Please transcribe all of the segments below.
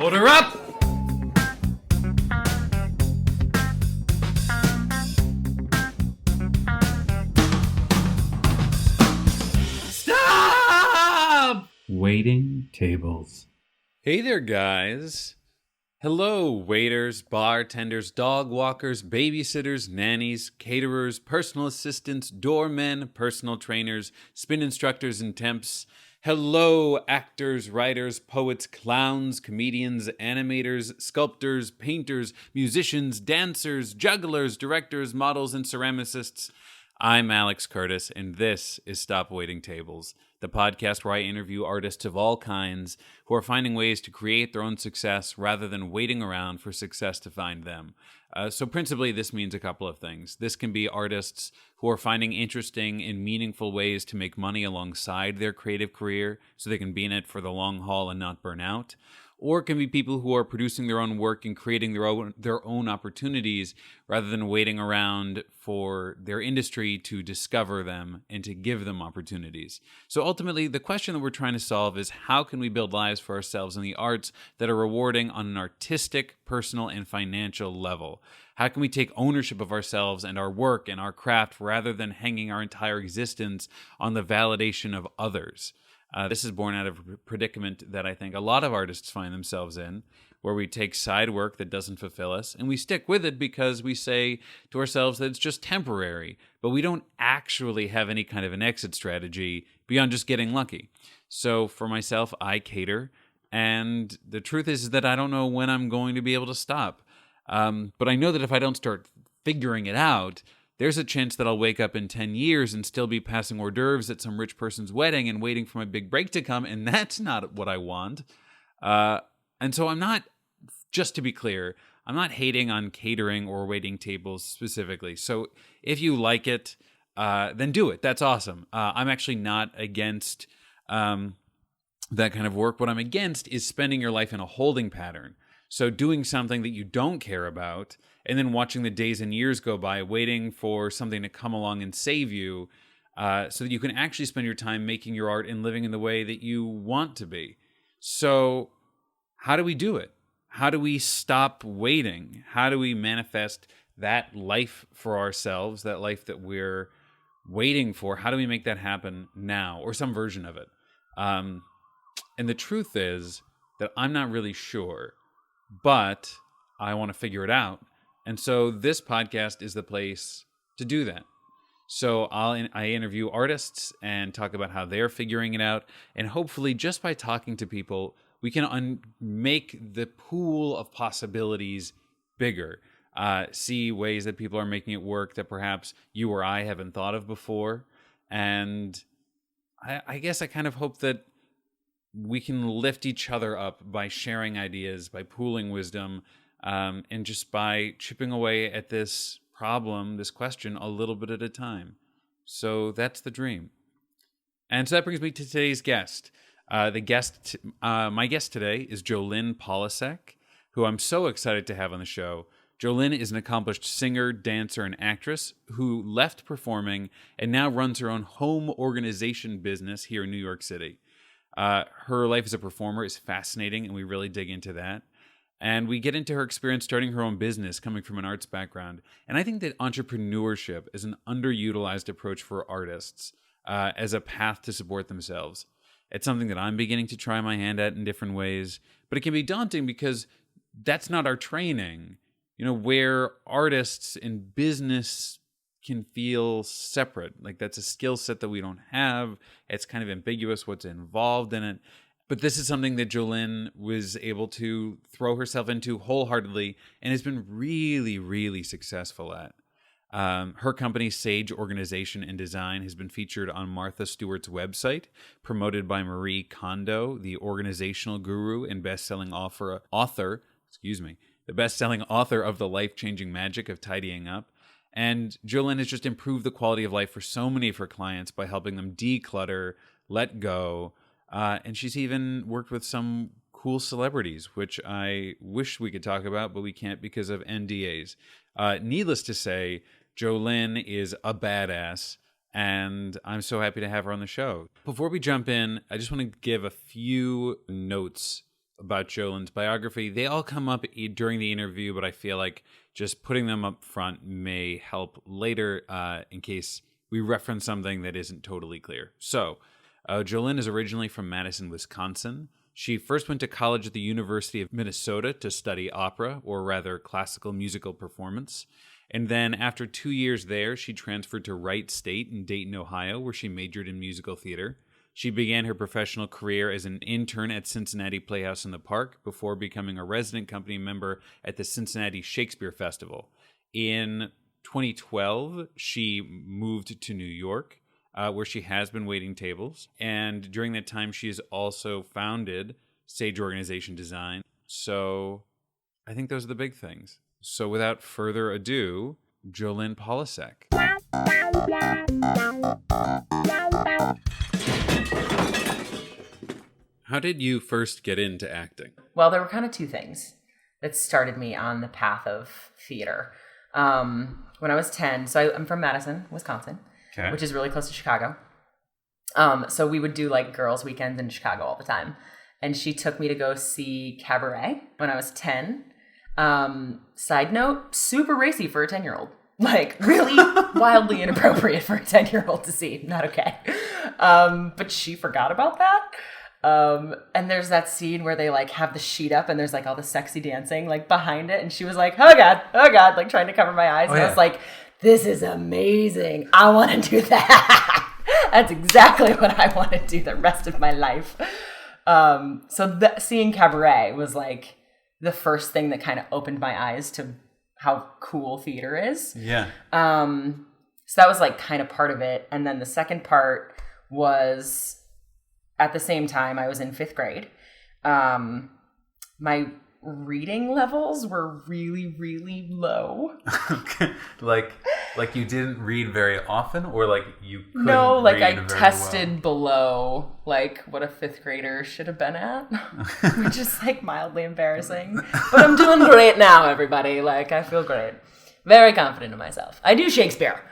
Order up! Stop! Waiting tables. Hey there, guys. Hello, waiters, bartenders, dog walkers, babysitters, nannies, caterers, personal assistants, doormen, personal trainers, spin instructors, and temps. Hello, actors, writers, poets, clowns, comedians, animators, sculptors, painters, musicians, dancers, jugglers, directors, models, and ceramicists. I'm Alex Curtis, and this is Stop Waiting Tables, the podcast where I interview artists of all kinds who are finding ways to create their own success rather than waiting around for success to find them. So principally, this means a couple of things. This can be artists who are finding interesting and meaningful ways to make money alongside their creative career so they can be in it for the long haul and not burn out. Or it can be people who are producing their own work and creating their own opportunities rather than waiting around for their industry to discover them and to give them opportunities. So ultimately, the question that we're trying to solve is how can we build lives for ourselves in the arts that are rewarding on an artistic, personal, and financial level? How can we take ownership of ourselves and our work and our craft rather than hanging our entire existence on the validation of others? This is born out of a predicament that I think a lot of artists find themselves in, where we take side work that doesn't fulfill us, and we stick with it because we say to ourselves that it's just temporary, but we don't actually have any kind of an exit strategy beyond just getting lucky. So for myself, I cater, and the truth is that I don't know when I'm going to be able to stop. But I know that if I don't start figuring it out, there's a chance that I'll wake up in 10 years and still be passing hors d'oeuvres at some rich person's wedding and waiting for my big break to come, and that's not what I want. And so I'm not, just to be clear, I'm not hating on catering or waiting tables specifically. So if you like it, then do it. That's awesome. I'm actually not against that kind of work. What I'm against is spending your life in a holding pattern. So doing something that you don't care about and then watching the days and years go by waiting for something to come along and save you so that you can actually spend your time making your art and living in the way that you want to be. So how do we do it? How do we stop waiting? How do we manifest that life for ourselves, that life that we're waiting for? How do we make that happen now, or some version of it? And the truth is that I'm not really sure, but I want to figure it out. And so this podcast is the place to do that. So I interview artists and talk about how they're figuring it out. And hopefully just by talking to people, we can make the pool of possibilities bigger. See ways that people are making it work that perhaps you or I haven't thought of before. And I guess I kind of hope that we can lift each other up by sharing ideas, by pooling wisdom, and just by chipping away at this problem, this question, a little bit at a time. So that's the dream. And so that brings me to today's guest. My guest today is Jolin Polasek, who I'm so excited to have on the show. Jolin is an accomplished singer, dancer, and actress who left performing and now runs her own home organization business here in New York City. Her life as a performer is fascinating, and we really dig into that. And we get into her experience starting her own business, coming from an arts background. And I think that entrepreneurship is an underutilized approach for artists as a path to support themselves. It's something that I'm beginning to try my hand at in different ways, but it can be daunting because that's not our training. You know, where artists in business can feel separate. Like that's a skill set that we don't have. It's kind of ambiguous what's involved in it. But this is something that Jolin was able to throw herself into wholeheartedly and has been really, really successful at. Her company, Sage Organization and Design, has been featured on Martha Stewart's website, promoted by Marie Kondo, the organizational guru and best-selling author of The Life-Changing Magic of Tidying Up. And Jolin has just improved the quality of life for so many of her clients by helping them declutter, let go, and she's even worked with some cool celebrities, which I wish we could talk about, but we can't because of NDAs. Needless to say, Jolin is a badass, and I'm so happy to have her on the show. Before we jump in, I just want to give a few notes about Jolin's biography. They all come up during the interview, but I feel like just putting them up front may help later in case we reference something that isn't totally clear. So, Jolin is originally from Madison, Wisconsin. She first went to college at the University of Minnesota to study opera, or rather classical musical performance. And then after 2 years there, she transferred to Wright State in Dayton, Ohio, where she majored in musical theater. She began her professional career as an intern at Cincinnati Playhouse in the Park before becoming a resident company member at the Cincinnati Shakespeare Festival. In 2012, she moved to New York, where she has been waiting tables. And during that time, she has also founded Sage Organization Design. So I think those are the big things. So without further ado, Jolin Polasek. How did you first get into acting? Well, there were kind of two things that started me on the path of theater. When I was 10, so I'm from Madison, Wisconsin, which is really close to Chicago. So we would do like girls' weekends in Chicago all the time. And she took me to go see Cabaret when I was 10. Side note, super racy for a 10-year-old. Like, really wildly inappropriate for a 10-year-old to see. Not okay. But she forgot about that. And there's that scene where they like have the sheet up and there's like all the sexy dancing like behind it. And she was like, oh God, like trying to cover my eyes. I was like, this is amazing. I want to do that. That's exactly what I want to do the rest of my life. So seeing Cabaret was like the first thing that kind of opened my eyes to how cool theater is. Yeah. So that was like kind of part of it. And then the second part was at the same time I was in 5th grade. My reading levels were really, really low. Like you didn't read very often, or like you couldn't No, like read I very tested below like what a 5th grader should have been at, which is like mildly embarrassing. But I'm doing great now, everybody. Like I feel great. Very confident in myself. I do Shakespeare.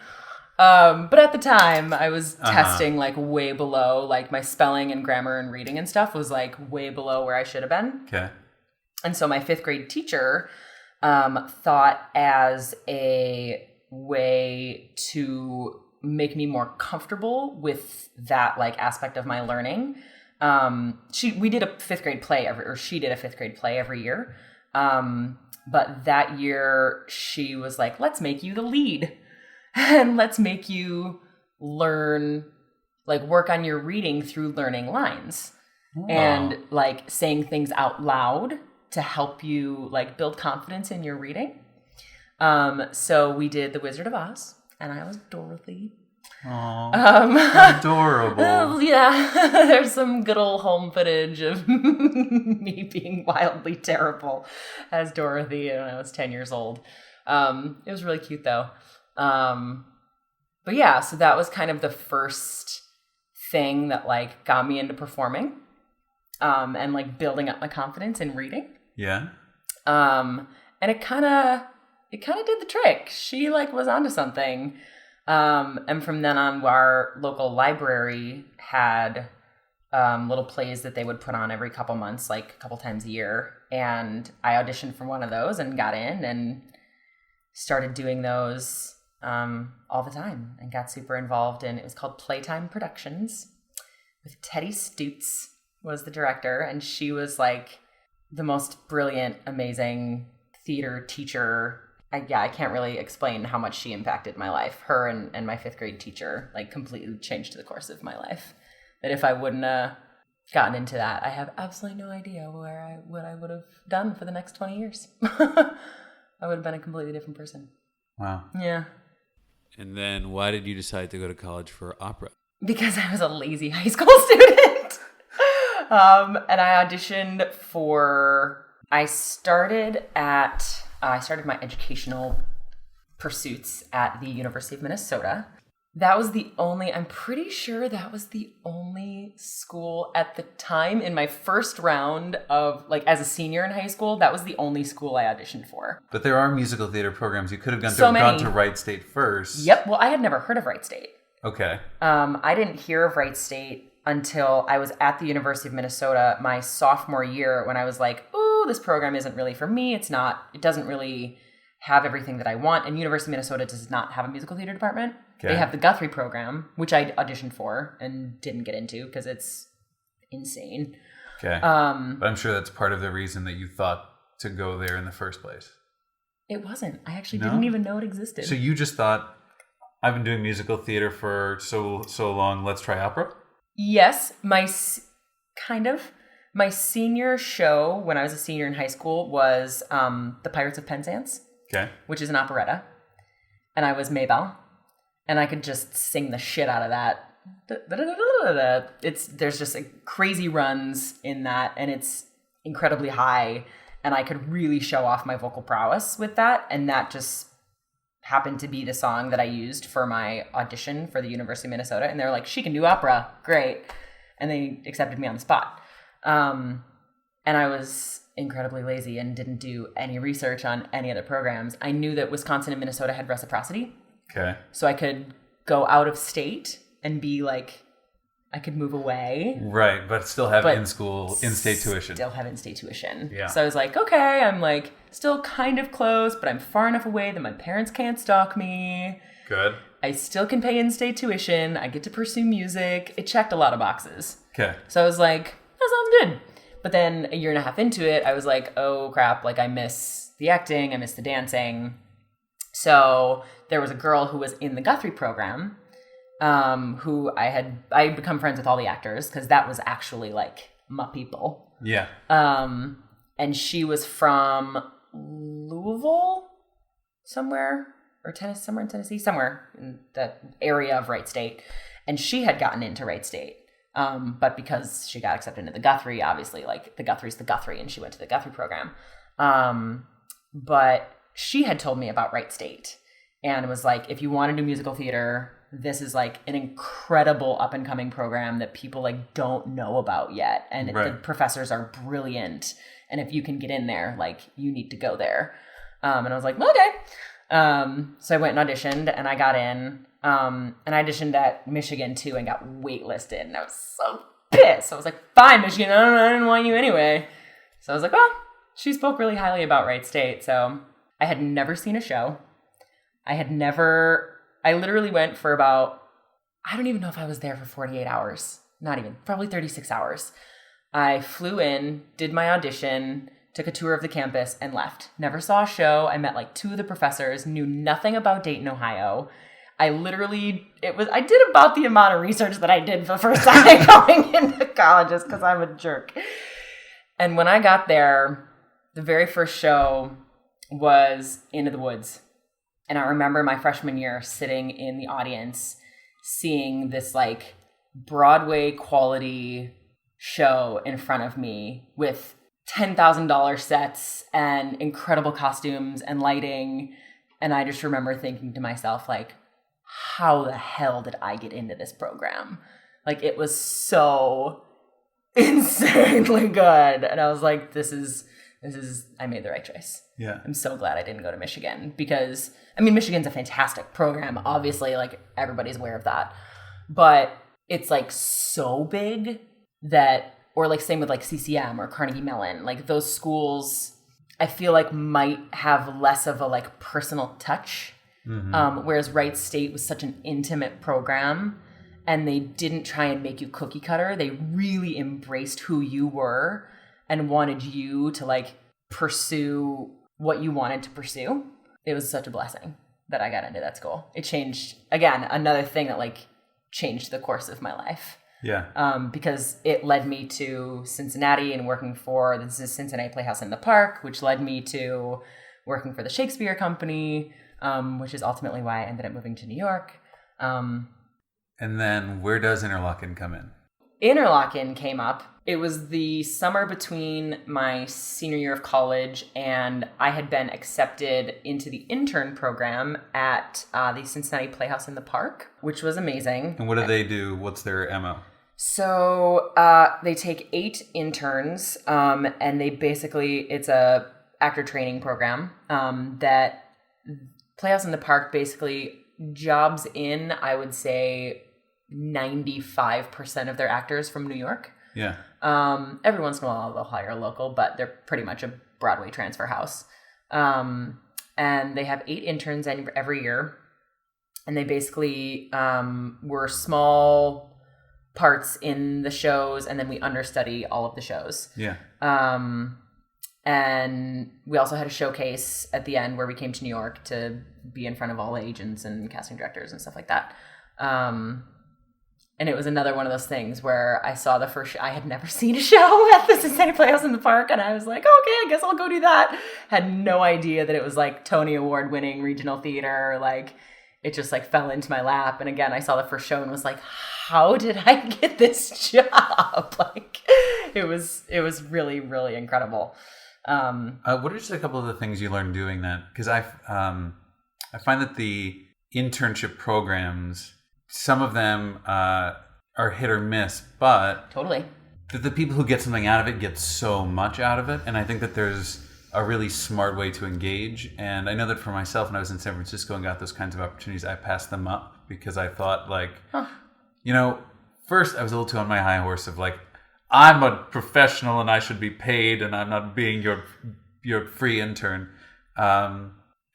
But at the time I was testing like way below, like my spelling and grammar and reading and stuff was like way below where I should have been. Okay. And so my 5th grade teacher thought as a way to make me more comfortable with that like aspect of my learning. We did a 5th grade play she did a 5th grade play every year. But that year she was like, let's make you the lead and let's make you learn, like work on your reading through learning lines and like saying things out loud to help you like build confidence in your reading. So we did The Wizard of Oz, and I was Dorothy. Aww, adorable. Yeah, there's some good old home footage of me being wildly terrible as Dorothy when I was 10 years old. It was really cute though. But yeah, so that was kind of the first thing that like got me into performing, and like building up my confidence in reading. Yeah. And it kind of did the trick. She like was onto something. And from then on, our local library had little plays that they would put on every couple months, like a couple times a year. And I auditioned for one of those and got in and started doing those all the time and got super involved in. It was called Playtime Productions with Teddy Stutz was the director. And she was like the most brilliant, amazing theater teacher. I can't really explain how much she impacted my life. Her and my 5th grade teacher like completely changed the course of my life. That if I wouldn't have gotten into that, I have absolutely no idea what I would have done for the next 20 years. I would have been a completely different person. Wow. Yeah. And then why did you decide to go to college for opera? Because I was a lazy high school student. And I auditioned I started my educational pursuits at the University of Minnesota. I'm pretty sure that was the only school at the time in my first round of, like, as a senior in high school, that was the only school I auditioned for. But there are musical theater programs. You could have gone to Wright State first. Yep. Well, I had never heard of Wright State. Okay. I didn't hear of Wright State until I was at the University of Minnesota my sophomore year when I was like, oh, this program isn't really for me. It doesn't really have everything that I want. And University of Minnesota does not have a musical theater department. Okay. They have the Guthrie program, which I auditioned for and didn't get into because it's insane. Okay. But I'm sure that's part of the reason that you thought to go there in the first place. It wasn't. I actually didn't even know it existed. So you just thought, I've been doing musical theater for so long, let's try opera? Yes, my senior show when I was a senior in high school was The Pirates of Penzance, which is an operetta, and I was Maybelle, and I could just sing the shit out of that. There's just crazy runs in that, and it's incredibly high, and I could really show off my vocal prowess with that, and that just happened to be the song that I used for my audition for the University of Minnesota. And they're like, she can do opera. Great. And they accepted me on the spot. And I was incredibly lazy and didn't do any research on any other programs. I knew that Wisconsin and Minnesota had reciprocity. Okay. So I could go out of state and be like, I could move away. Right, but still have in-state tuition. Still have in-state tuition. Yeah. So I was like, okay, I'm like still kind of close, but I'm far enough away that my parents can't stalk me. Good. I still can pay in-state tuition. I get to pursue music. It checked a lot of boxes. Okay. So I was like, that sounds good. But then a year and a half into it, I was like, oh crap, like I miss the acting, I miss the dancing. So there was a girl who was in the Guthrie program, who I become friends with all the actors because that was actually like my people. Yeah. And she was from Louisville, somewhere in Tennessee, somewhere in the area of Wright State. And she had gotten into Wright State. But because she got accepted into the Guthrie, obviously like the Guthrie's the Guthrie, and she went to the Guthrie program. But she had told me about Wright State and was like, if you want to do musical theater, this is like an incredible up and coming program that people like don't know about yet. And the professors are brilliant. And if you can get in there, like you need to go there. And I was like, okay. So I went and auditioned and I got in, and I auditioned at Michigan too and got waitlisted. And I was so pissed. I was like, fine, Michigan, I didn't want you anyway. So I was like, well, she spoke really highly about Wright State. So I had never seen a show. I literally went for about, I don't even know if I was there for 48 hours. Not even, probably 36 hours. I flew in, did my audition, took a tour of the campus, and left. Never saw a show. I met like 2 of the professors, knew nothing about Dayton, Ohio. I did about the amount of research that I did for the first time going into colleges because I'm a jerk. And when I got there, the very first show was Into the Woods. And I remember my freshman year sitting in the audience, seeing this like Broadway quality show in front of me with $10,000 sets and incredible costumes and lighting. And I just remember thinking to myself, like, how the hell did I get into this program? Like, it was so insanely good. And I was like, I made the right choice. Yeah. I'm so glad I didn't go to Michigan because, I mean, Michigan's a fantastic program. Obviously, like, everybody's aware of that. But it's, like, so big that, or, like, same with, like, CCM or Carnegie Mellon. Like, those schools, I feel like, might have less of a, like, personal touch. Mm-hmm. Whereas Wright State was such an intimate program. And they didn't try and make you cookie cutter. They really embraced who you were and wanted you to like pursue what you wanted to pursue. It was such a blessing that I got into that school. It changed, again, another thing that like changed the course of my life. Yeah. Because it led me to Cincinnati and working for the Cincinnati Playhouse in the Park, which led me to working for the Shakespeare Company, which is ultimately why I ended up moving to New York. And then where does Interlochen come in? Interlochen came up. It was the summer between my senior year of college, and I had been accepted into the intern program at the Cincinnati Playhouse in the Park, which was amazing. And what do they do? What's their MO? So they take 8 interns, and they basically, it's a actor training program that Playhouse in the Park basically jobs in, I would say, 95% of their actors from New York. Yeah. Every once in a while they'll hire a local, but they're pretty much a Broadway transfer house. And they have 8 interns every year. And they basically were small parts in the shows, and then we understudy all of the shows. Yeah. And we also had a showcase at the end where we came to New York to be in front of all the agents and casting directors and stuff like that. And it was another one of those things where I saw the first I had never seen a show at the Cincinnati Playhouse in the Park, and I was like, okay, I guess I'll go do that. Had no idea that it was like Tony Award winning regional theater. Like, it just like fell into my lap. And again, I saw the first show and was like, how did I get this job? Like, it was really, really incredible. What are just a couple of the things you learned doing that? Because I find that the internship programs, some of them are hit or miss, but Totally. the people who get something out of it get so much out of it. And I think that there's a really smart way to engage. And I know that for myself, when I was in San Francisco and got those kinds of opportunities, I passed them up because I thought, like, first I was a little too on my high horse of like, I'm a professional and I should be paid and I'm not being your free intern.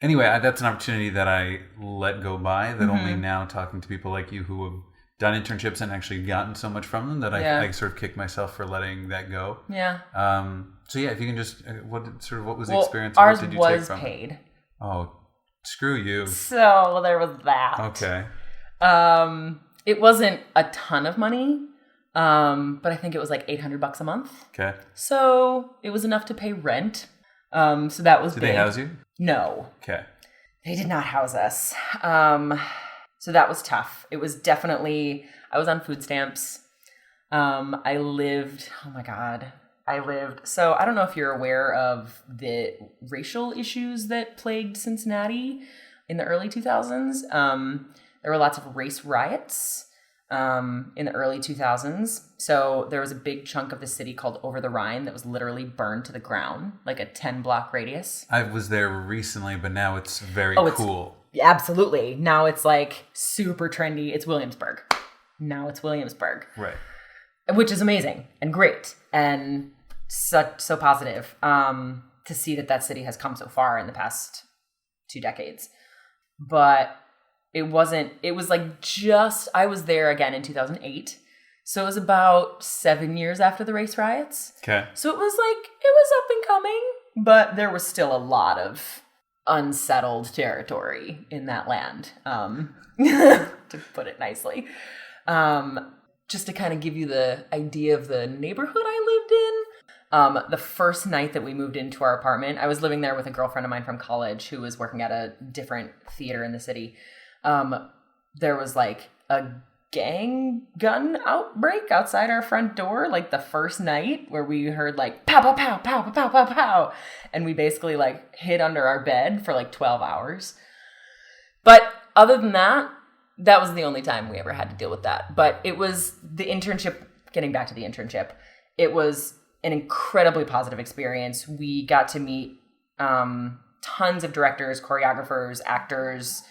Anyway, that's an opportunity that I let go by, that only now talking to people like you who have done internships and actually gotten so much from them that I sort of kick myself for letting that go. Yeah. So yeah, if you can just, what was the experience? Ours what did you was take from paid. It? Oh, screw you. So there was that. Okay. It wasn't a ton of money, but I think it was like $800 a month. Okay. So it was enough to pay rent. So that was Did big. they house you? No. Okay. They did not house us. So that was tough. It was definitely, I was on food stamps. I lived, so I don't know if you're aware of the racial issues that plagued Cincinnati in the early 2000s. There were lots of race riots in the early 2000s. So there was a big chunk of the city called Over the Rhine that was literally burned to the ground, like a 10-block radius. I was there recently, but now it's very cool. Absolutely. Now it's like super trendy. It's Williamsburg. Now it's Williamsburg. Right. Which is amazing and great and so positive to see that city has come so far in the past 2 decades. But it was like I was there again in 2008. So it was about 7 years after the race riots. Okay. So it was up and coming, but there was still a lot of unsettled territory in that land, to put it nicely. Just to kind of give you the idea of the neighborhood I lived in. The first night that we moved into our apartment, I was living there with a girlfriend of mine from college who was working at a different theater in the city. There was like a gang gun outbreak outside our front door, like the first night, where we heard like pow, pow, pow, pow, pow, pow, pow. And we basically like hid under our bed for like 12 hours. But other than that, that was the only time we ever had to deal with that. But it was the internship, getting back to the internship, it was an incredibly positive experience. We got to meet tons of directors, choreographers, actors,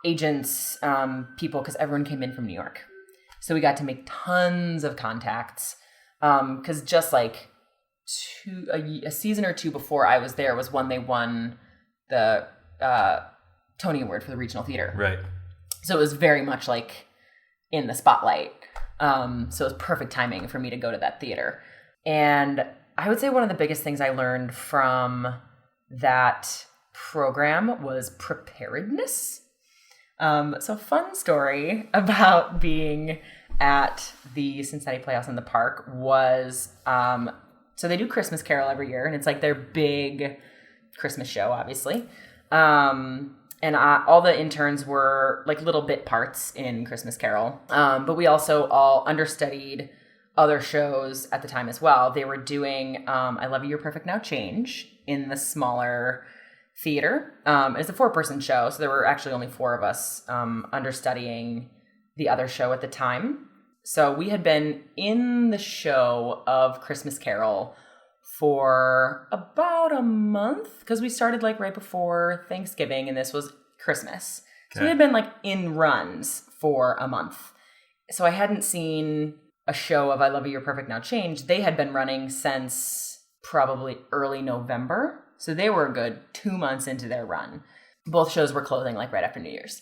agents, people, because everyone came in from New York. So we got to make tons of contacts. Because just like a season or 2 before I was there was when they won the Tony Award for the regional theater. Right. So it was very much like in the spotlight. So it was perfect timing for me to go to that theater. And I would say one of the biggest things I learned from that program was preparedness. So fun story about being at the Cincinnati Playhouse in the Park was, so they do Christmas Carol every year, and it's like their big Christmas show, obviously. And all the interns were like little bit parts in Christmas Carol. But we also all understudied other shows at the time as well. They were doing I Love You, You're Perfect Now Change in the smaller theater. It's a 4-person show, so there were actually only 4 of us understudying the other show at the time. So we had been in the show of Christmas Carol for about a month, because we started like right before Thanksgiving and this was Christmas. Okay. So we had been like in runs for a month. So I hadn't seen a show of I Love You, You're Perfect, Now Change. They had been running since probably early November. So they were a good 2 months into their run. Both shows were closing like right after New Year's.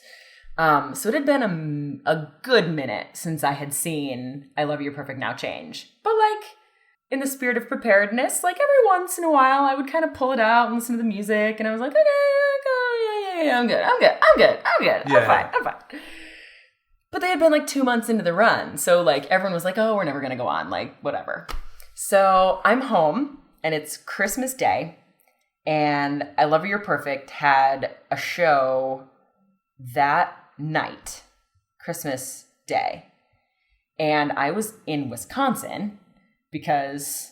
So it had been a good minute since I had seen I Love You, You're Perfect, Now Change. But like in the spirit of preparedness, like every once in a while I would kind of pull it out and listen to the music. And I was like, okay, I'm good. Yeah. I'm fine. But they had been like 2 months into the run. So like everyone was like, oh, we're never going to go on. Like whatever. So I'm home and it's Christmas Day. And I Love You, You're Perfect had a show that night, Christmas Day. And I was in Wisconsin because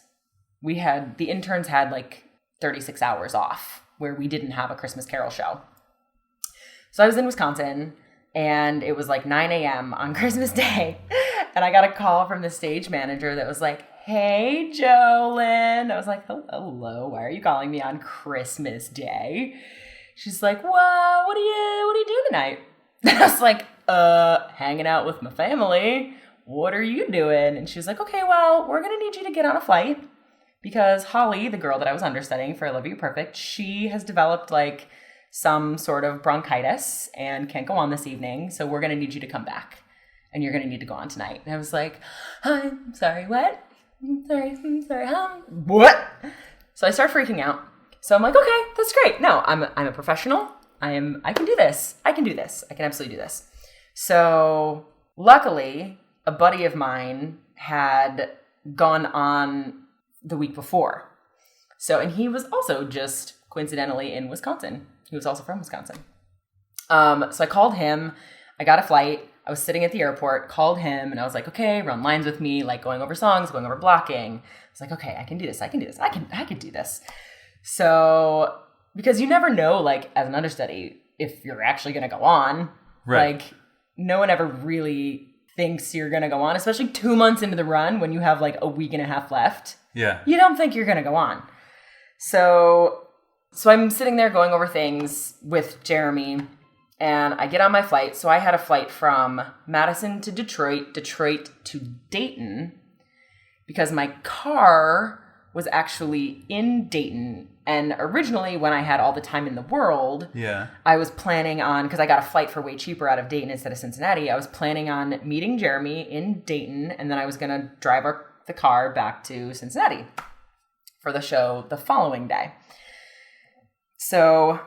the interns had like 36 hours off where we didn't have a Christmas Carol show. So I was in Wisconsin and it was like 9 a.m. on Christmas Day. And I got a call from the stage manager that was like, hey, Jolin. I was like, hello, why are you calling me on Christmas Day? She's like, well, what do you do tonight? And I was like, hanging out with my family. What are you doing? And she was like, okay, well, we're going to need you to get on a flight because Holly, the girl that I was understudying for I Love You Perfect, she has developed like some sort of bronchitis and can't go on this evening. So we're going to need you to come back and you're going to need to go on tonight. And I was like, I'm sorry, what? I'm sorry, what? So I start freaking out. So I'm like, okay, that's great. No, I'm a professional. I can do this. I can absolutely do this. So luckily, a buddy of mine had gone on the week before. So, and he was also just coincidentally in Wisconsin. He was also from Wisconsin. So I called him. I got a flight. I was sitting at the airport, called him, and I was like, okay, run lines with me, like going over songs, going over blocking. I was like, okay, I can do this. I can do this. So, because you never know, like, as an understudy, if you're actually going to go on. Right. Like, no one ever really thinks you're going to go on, especially 2 months into the run when you have, like, a week and a half left. Yeah. You don't think you're going to go on. So I'm sitting there going over things with Jeremy, and I get on my flight. So I had a flight from Madison to Detroit to Dayton, because my car was actually in Dayton. And originally, when I had all the time in the world, I was planning on, because I got a flight for way cheaper out of Dayton instead of Cincinnati, I was planning on meeting Jeremy in Dayton, and then I was going to drive the car back to Cincinnati for the show the following day. So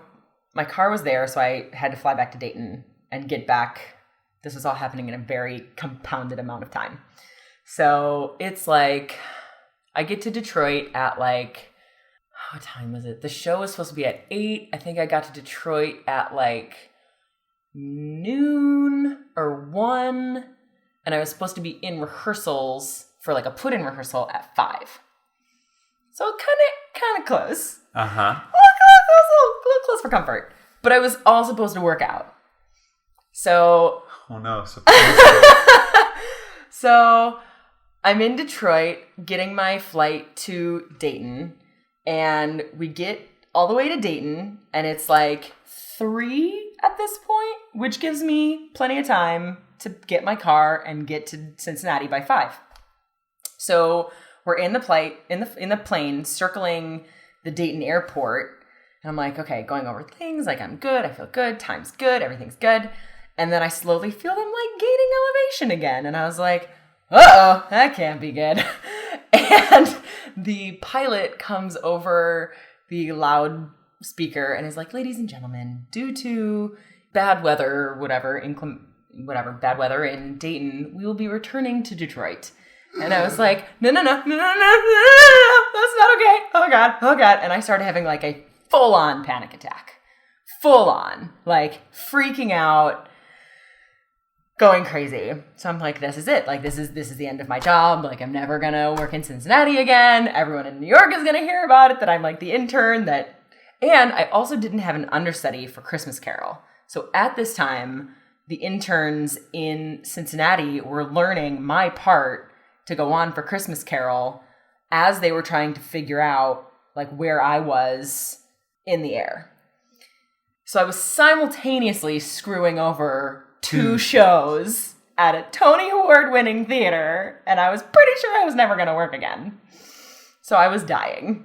my car was there, so I had to fly back to Dayton and get back. This was all happening in a very compounded amount of time. So it's like, I get to Detroit at like, what time was it? The show was supposed to be at 8. I think I got to Detroit at like noon or 1. And I was supposed to be in rehearsals for like a put-in rehearsal at 5. So kind of close. Uh-huh. A little close for comfort. But I was all supposed to work out. So... Oh no, So I'm in Detroit getting my flight to Dayton, and we get all the way to Dayton, and it's like 3 at this point, which gives me plenty of time to get my car and get to Cincinnati by 5. So we're in the plane circling the Dayton airport, and I'm like, okay, going over things, like I'm good, I feel good, time's good, everything's good. And then I slowly feel them like gaining elevation again. And I was like, uh-oh, that can't be good. And the pilot comes over the loudspeaker and is like, ladies and gentlemen, due to bad weather, bad weather in Dayton, we will be returning to Detroit. And I was like, no, that's not okay. Oh God. And I started having like a full-on panic attack. Full-on, like freaking out. Going crazy. So I'm like, this is it. Like, this is the end of my job. Like, I'm never going to work in Cincinnati again. Everyone in New York is going to hear about it, that I'm like the intern and I also didn't have an understudy for Christmas Carol. So at this time, the interns in Cincinnati were learning my part to go on for Christmas Carol as they were trying to figure out like where I was in the air. So I was simultaneously screwing over 2 shows at a Tony Award-winning theater, and I was pretty sure I was never going to work again. So I was dying.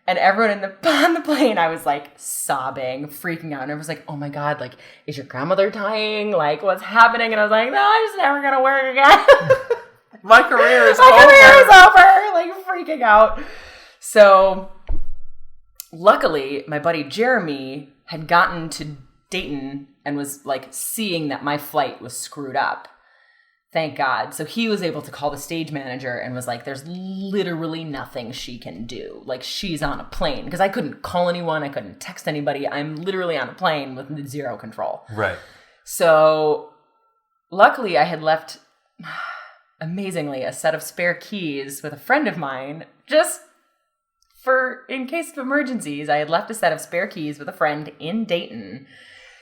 And everyone on the plane, I was like sobbing, freaking out. And I was like, oh my God, like, is your grandmother dying? Like, what's happening? And I was like, no, I'm just never going to work again. My career is over. My career is over. Like, freaking out. So luckily, my buddy Jeremy had gotten to Dayton and was like seeing that my flight was screwed up. Thank God. So he was able to call the stage manager and was like, there's literally nothing she can do. Like, she's on a plane. Because I couldn't call anyone. I couldn't text anybody. I'm literally on a plane with zero control. Right. So luckily I had left, amazingly, a set of spare keys with a friend of mine. Just for, in case of emergencies, I had left a set of spare keys with a friend in Dayton.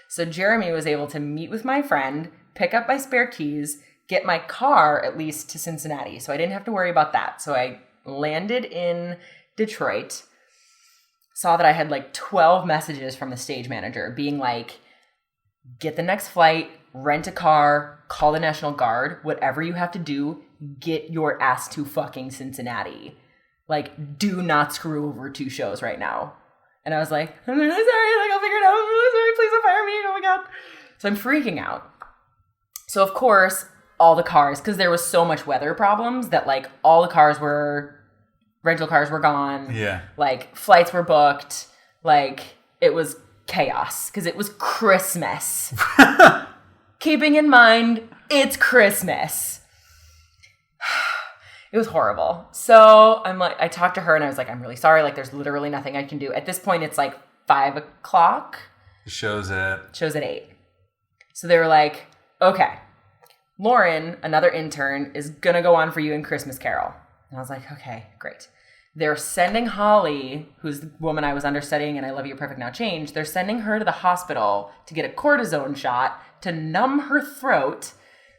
So Jeremy was able to meet with my friend, pick up my spare keys, get my car at least to Cincinnati. So I didn't have to worry about that. So I landed in Detroit, saw that I had like 12 messages from the stage manager being like, get the next flight, rent a car, call the National Guard, whatever you have to do, get your ass to fucking Cincinnati. Like, do not screw over 2 shows right now. And I was like, I'm really sorry, like, I'll figure it out. I'm really sorry, please don't fire me. Oh my God. So I'm freaking out. So of course, all the cars, because there was so much weather problems that like all the cars were, rental cars were gone. Yeah. Like flights were booked. Like it was chaos because it was Christmas. Keeping in mind, it's Christmas. It was horrible. So I'm like, I talked to her and I was like, I'm really sorry. Like there's literally nothing I can do. At this point, it's like 5 o'clock. The show's at 8. So they were like, okay, Lauren, another intern, is going to go on for you in Christmas Carol. And I was like, okay, great. They're sending Holly, who's the woman I was understudying in I Love You Perfect Now Change, they're sending her to the hospital to get a cortisone shot to numb her throat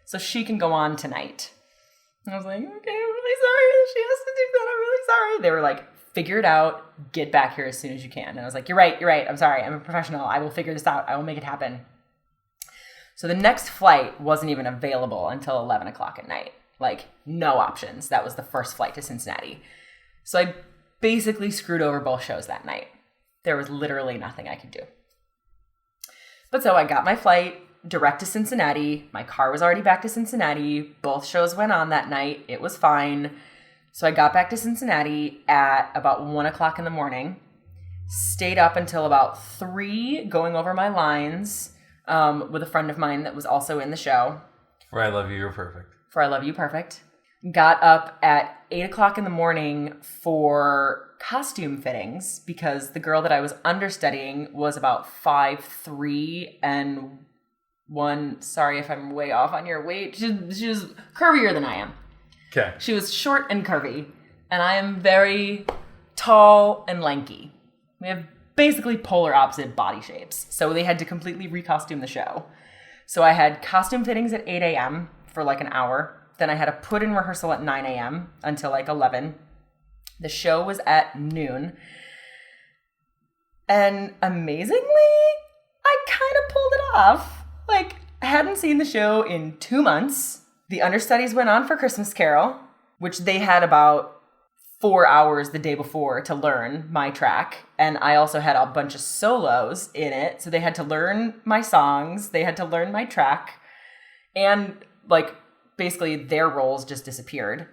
so she can go on tonight. And I was like, okay, I'm really sorry that she has to do that. I'm really sorry. They were like, figure it out. Get back here as soon as you can. And I was like, you're right. I'm sorry. I'm a professional. I will figure this out. I will make it happen. So the next flight wasn't even available until 11 o'clock at night. Like, no options. That was the first flight to Cincinnati. So I basically screwed over both shows that night. There was literally nothing I could do. But so I got my flight direct to Cincinnati. My car was already back to Cincinnati. Both shows went on that night. It was fine. So I got back to Cincinnati at about 1 o'clock in the morning. Stayed up until about 3 going over my lines with a friend of mine that was also in the show. For I Love You, You're Perfect. For I Love You, Perfect. Got up at 8 o'clock in the morning for costume fittings because the girl that I was understudying was about 5'3" and sorry if I'm way off on your weight. She was curvier than I am. Okay. She was short and curvy, and I am very tall and lanky. We have basically polar opposite body shapes. So they had to completely recostume the show. So I had costume fittings at 8 a.m. for like an hour. Then I had a put-in rehearsal at 9 a.m. until like 11. The show was at noon. And amazingly, I kind of pulled it off. Like, I hadn't seen the show in 2 months. The understudies went on for Christmas Carol, which they had about 4 hours the day before to learn my track. And I also had a bunch of solos in it. So they had to learn my songs. They had to learn my track. And like basically their roles just disappeared.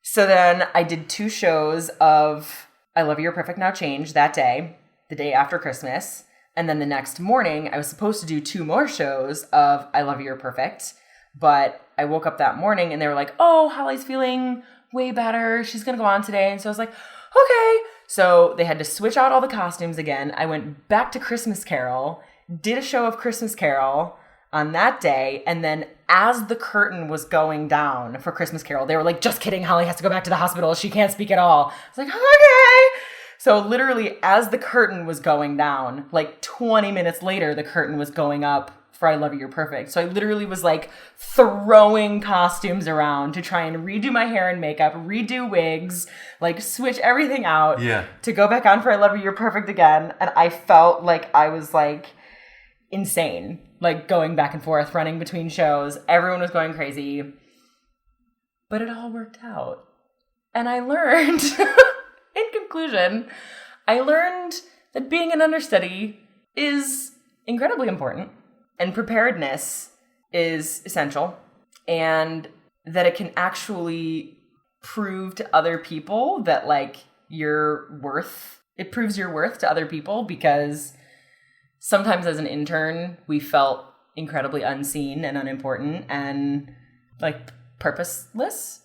So then I did 2 shows of I Love You, You're Perfect Now Change that day, the day after Christmas. And then the next morning I was supposed to do 2 more shows of I Love You, You're Perfect. But I woke up that morning and they were like, oh, Holly's feeling way better. She's going to go on today. And so I was like, okay. So they had to switch out all the costumes again. I went back to Christmas Carol, did a show of Christmas Carol on that day. And then as the curtain was going down for Christmas Carol, they were like, just kidding. Holly has to go back to the hospital. She can't speak at all. I was like, okay. So literally as the curtain was going down, like 20 minutes later, the curtain was going up for I Love You, You're Perfect. So I literally was like throwing costumes around to try and redo my hair and makeup, redo wigs, like switch everything out to go back on for I Love You, You're Perfect again. And I felt like I was like insane. like going back and forth, running between shows. Everyone was going crazy. But it all worked out. And I learned, in conclusion, I learned that being an understudy is incredibly important, and preparedness is essential, and that it can actually prove to other people that, like, it proves your worth to other people, because sometimes as an intern, we felt incredibly unseen and unimportant and, like, purposeless.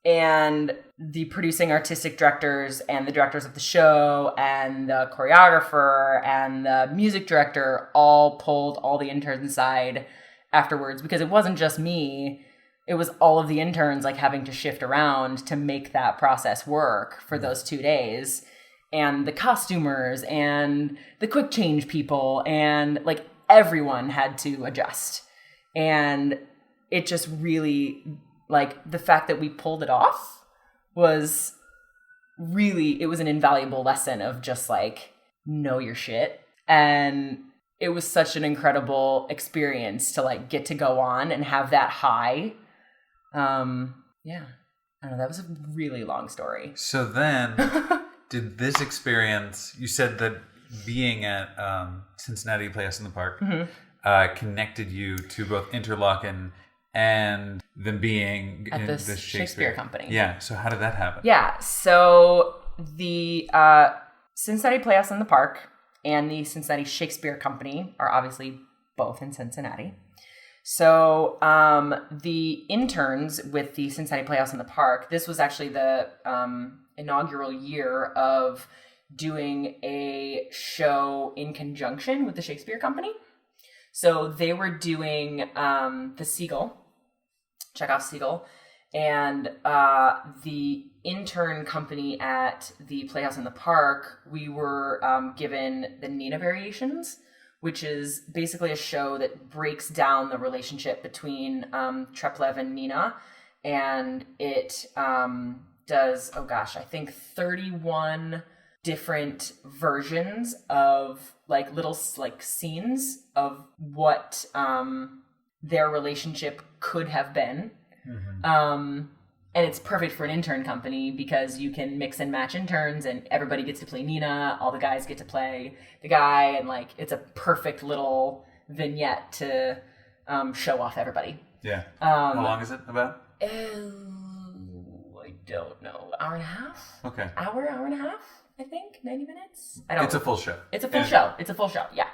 And the producing artistic directors and the directors of the show and the choreographer and the music director all pulled all the interns aside afterwards, because it wasn't just me. It was all of the interns, like, having to shift around to make that process work for those 2 days. And the costumers and the quick change people, and, like, everyone had to adjust. And it just really, like, the fact that we pulled it off was really, it was an invaluable lesson of just, like, know your shit. And it was such an incredible experience to, like, get to go on and have that high. Yeah, I don't know, that was a really long story. So then, did this experience, you said that being at Cincinnati Playhouse in the Park connected you to both Interlochen and them being at in the this Shakespeare Company. Yeah, so how did that happen? Yeah, so the Cincinnati Playhouse in the Park and the Cincinnati Shakespeare Company are obviously both in Cincinnati. So the interns with the Cincinnati Playhouse in the Park, this was actually the inaugural year of doing a show in conjunction with the Shakespeare Company. So they were doing the Seagull, Chekhov's Seagull, and the intern company at the Playhouse in the Park, we were given the Nina Variations, which is basically a show that breaks down the relationship between Treplev and Nina, and it does, I think 31 different versions of, like, little, like, scenes of what their relationship could have been. And it's perfect for an intern company because you can mix and match interns, and everybody gets to play Nina, all the guys get to play the guy, and, like, it's a perfect little vignette to show off everybody. Yeah. How long is it about? I don't know. Hour and a half? Okay. Hour and a half, I think. 90 minutes? It's a full show. It's a full show. It's a full show, yeah.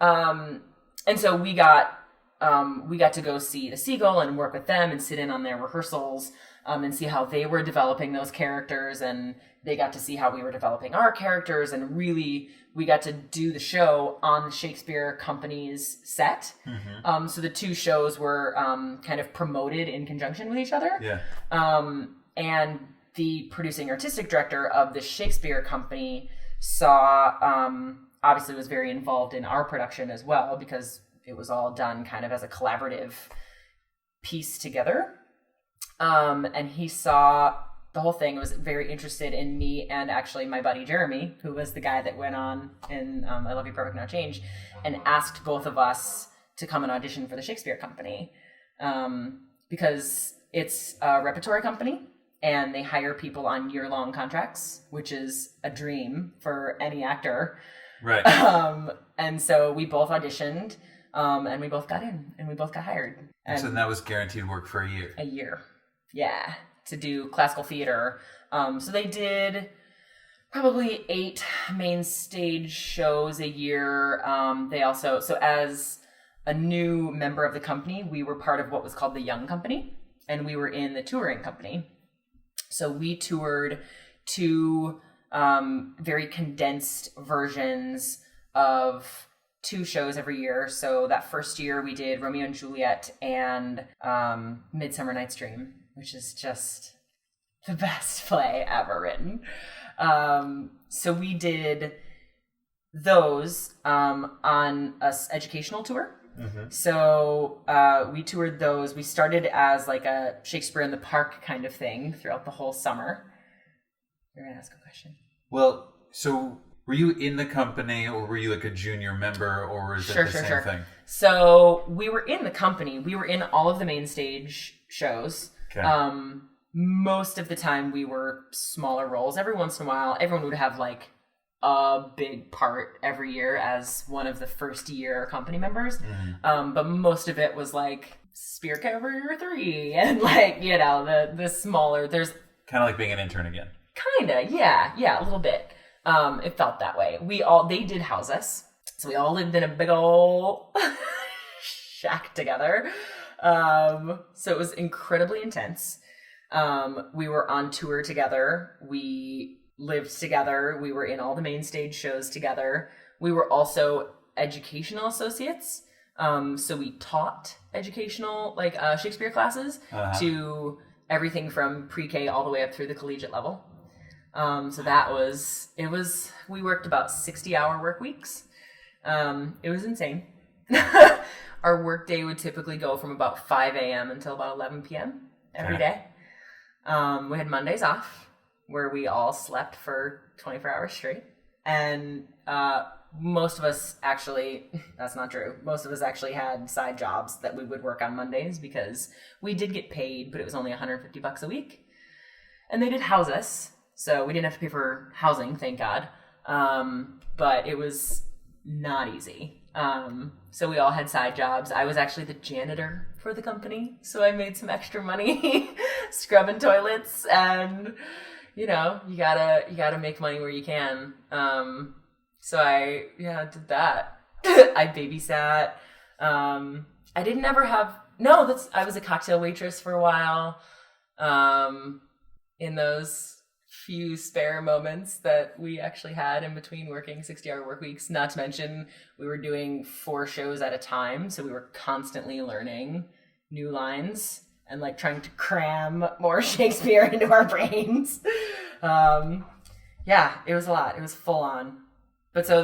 And so we got to go see the Seagull and work with them and sit in on their rehearsals and see how they were developing those characters, and they got to see how we were developing our characters, and really we got to do the show on the Shakespeare Company's set. So the two shows were kind of promoted in conjunction with each other. Yeah. And the producing artistic director of the Shakespeare Company saw, obviously was very involved in our production as well, because it was all done kind of as a collaborative piece together. And he saw the whole thing, was very interested in me and actually my buddy Jeremy, who was the guy that went on in I Love You Perfect Now Change, and asked both of us to come and audition for the Shakespeare Company, because it's a repertory company and they hire people on year-long contracts, which is a dream for any actor. Right. And so we both auditioned, and we both got in, and we both got hired. And so that was guaranteed work for a year. A year, yeah, to do classical theater. So they did probably 8 main stage shows a year. They also, so as a new member of the company, we were part of what was called the Young Company, and we were in the touring company. So we toured 2 very condensed versions of 2 shows every year. So that first year we did Romeo and Juliet and Midsummer Night's Dream, which is just the best play ever written. So we did those on a educational tour. So we toured those. We started as like a Shakespeare in the Park kind of thing throughout the whole summer. You're going to ask a question. Well, so Were you in the company, or were you like a junior member, or was it the same thing? So we were in the company. We were in all of the main stage shows. Okay. Most of the time we were smaller roles. Every once in a while, everyone would have like a big part every year as one of the first year company members. But most of it was like Spear Cover 3 and like, you know, the smaller, there's kind of like being an intern again. Kinda, yeah, a little bit. It felt that way. They did house us. So we all lived in a big old shack together. So it was incredibly intense. We were on tour together. We lived together. We were in all the main stage shows together. We were also educational associates. So we taught educational, like Shakespeare classes to everything from pre-K all the way up through the collegiate level. So we worked about 60-hour work weeks. It was insane. Our work day would typically go from about 5 a.m. until about 11 p.m. every day. We had Mondays off where we all slept for 24 hours straight. And most of us actually, that's not true. Most of us actually had side jobs that we would work on Mondays because we did get paid, but it was only $150 a week. And they did house us. So we didn't have to pay for housing, thank God. But it was not easy. So we all had side jobs. I was actually the janitor for the company. So I made some extra money scrubbing toilets, and you know, you gotta make money where you can. So I did that. I babysat. I didn't ever have, I was a cocktail waitress for a while. In those few spare moments that we actually had in between working 60-hour work weeks, not to mention we were doing 4 shows at a time, so we were constantly learning new lines and like trying to cram more Shakespeare into our brains. It was a lot. It was full on. But so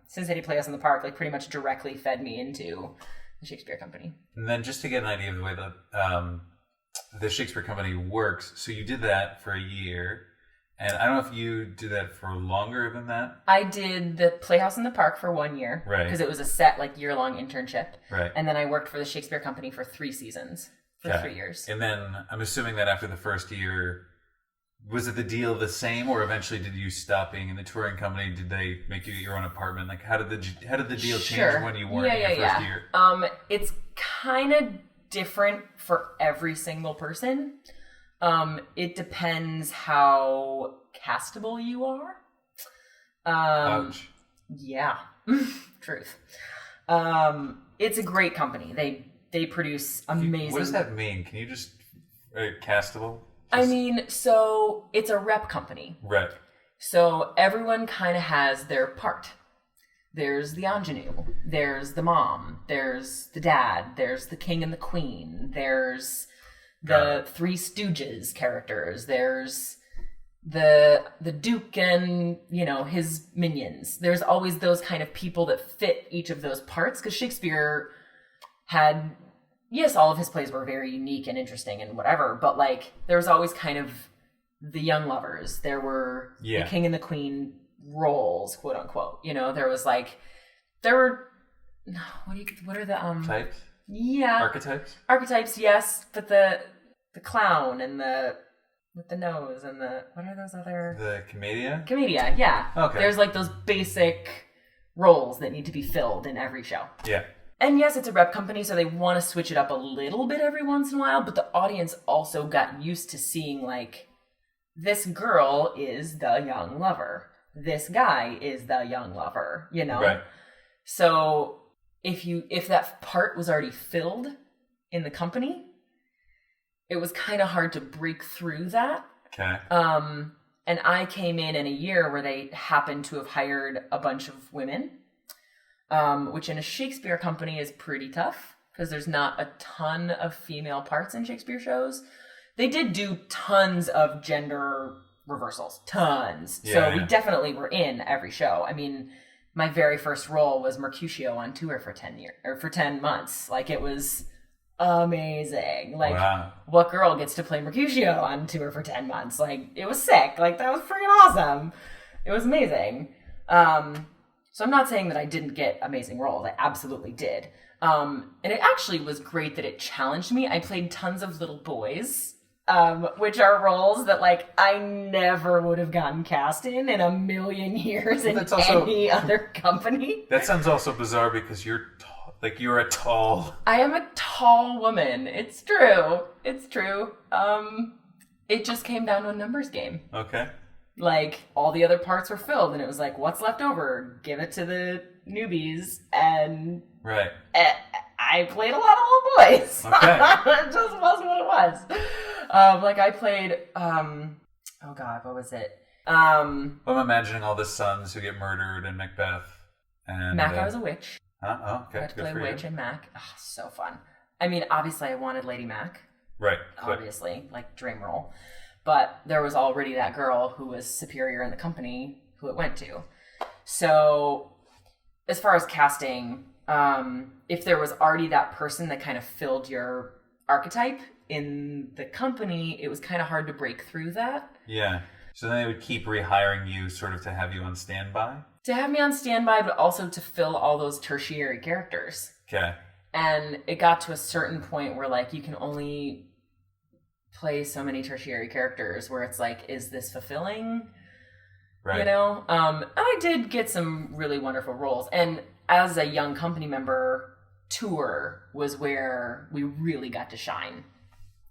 since they did Playhouse in the Park, like pretty much directly fed me into the Shakespeare Company. And then just to get an idea of the way that the Shakespeare Company works, so you did that for a year, and I don't know if you did that for longer than that. I did the Playhouse in the Park for 1 year, right? Because it was a set like year-long internship, right? And then I worked for the Shakespeare Company for 3 seasons, for 3 years. And then I'm assuming that after the first year, was it the deal the same, or eventually did you stop being in the touring company? Did they make you get your own apartment? Like, how did the deal change when you weren't in your first year? It's kind of different for every single person. It depends how castable you are. Ouch. Yeah, truth. It's a great company. They produce amazing. What does that mean? Can you just castable? I mean, so it's a rep company. Right. So everyone kind of has their part. There's the ingenue, there's the mom, there's the dad, there's the king and the queen, there's the Three Stooges characters, there's the duke and, you know, his minions. There's always those kind of people that fit each of those parts, because Shakespeare had, yes, all of his plays were very unique and interesting and whatever, but like there was always kind of the young lovers. There were the king and the queen roles, quote unquote. You know, what are the types? Yeah, archetypes, yes, but the clown and the with the nose and what are those other, the commedia, yeah. Okay, there's like those basic roles that need to be filled in every show. Yeah. And yes, it's a rep company, so they want to switch it up a little bit every once in a while, but the audience also got used to seeing like, this girl is the young lover, this guy is the young lover, you know? Right. So if that part was already filled in the company, it was kind of hard to break through that. Okay. And I came in a year where they happened to have hired a bunch of women, which in a Shakespeare company is pretty tough because there's not a ton of female parts in Shakespeare shows. They did do tons of gender reversals, tons. So we definitely were in every show. I mean, my very first role was Mercutio on tour for 10 months. Like, it was amazing. Like, wow. what girl gets to play Mercutio on tour for 10 months? Like, it was sick. Like, that was freaking awesome. It was amazing. So I'm not saying that I didn't get amazing roles. I absolutely did. And it actually was great that it challenged me. I played tons of little boys, which are roles that, like, I never would have gotten cast in a million years in any other company. That sounds also bizarre because you're a tall... I am a tall woman. It's true. It's true. It just came down to a numbers game. Okay. Like, all the other parts were filled, and it was like, what's left over? Give it to the newbies, and... Right. I played a lot of little boys. Okay. It just was what it was. Like, I played, oh God, what was it? I'm imagining all the sons who get murdered in Macbeth. And Mac, I was a witch. Huh? Oh, okay. I had to play a witch in Mac. Oh, so fun. I mean, obviously, I wanted Lady Mac. Right. Obviously, like, dream role. But there was already that girl who was superior in the company who it went to. So, as far as casting, if there was already that person that kind of filled your archetype in the company, it was kind of hard to break through that. Yeah. So then they would keep rehiring you sort of to have you on standby? To have me on standby, but also to fill all those tertiary characters. Okay. And it got to a certain point where, like, you can only play so many tertiary characters where it's like, is this fulfilling? Right. You know? I did get some really wonderful roles. And as a young company member, tour was where we really got to shine.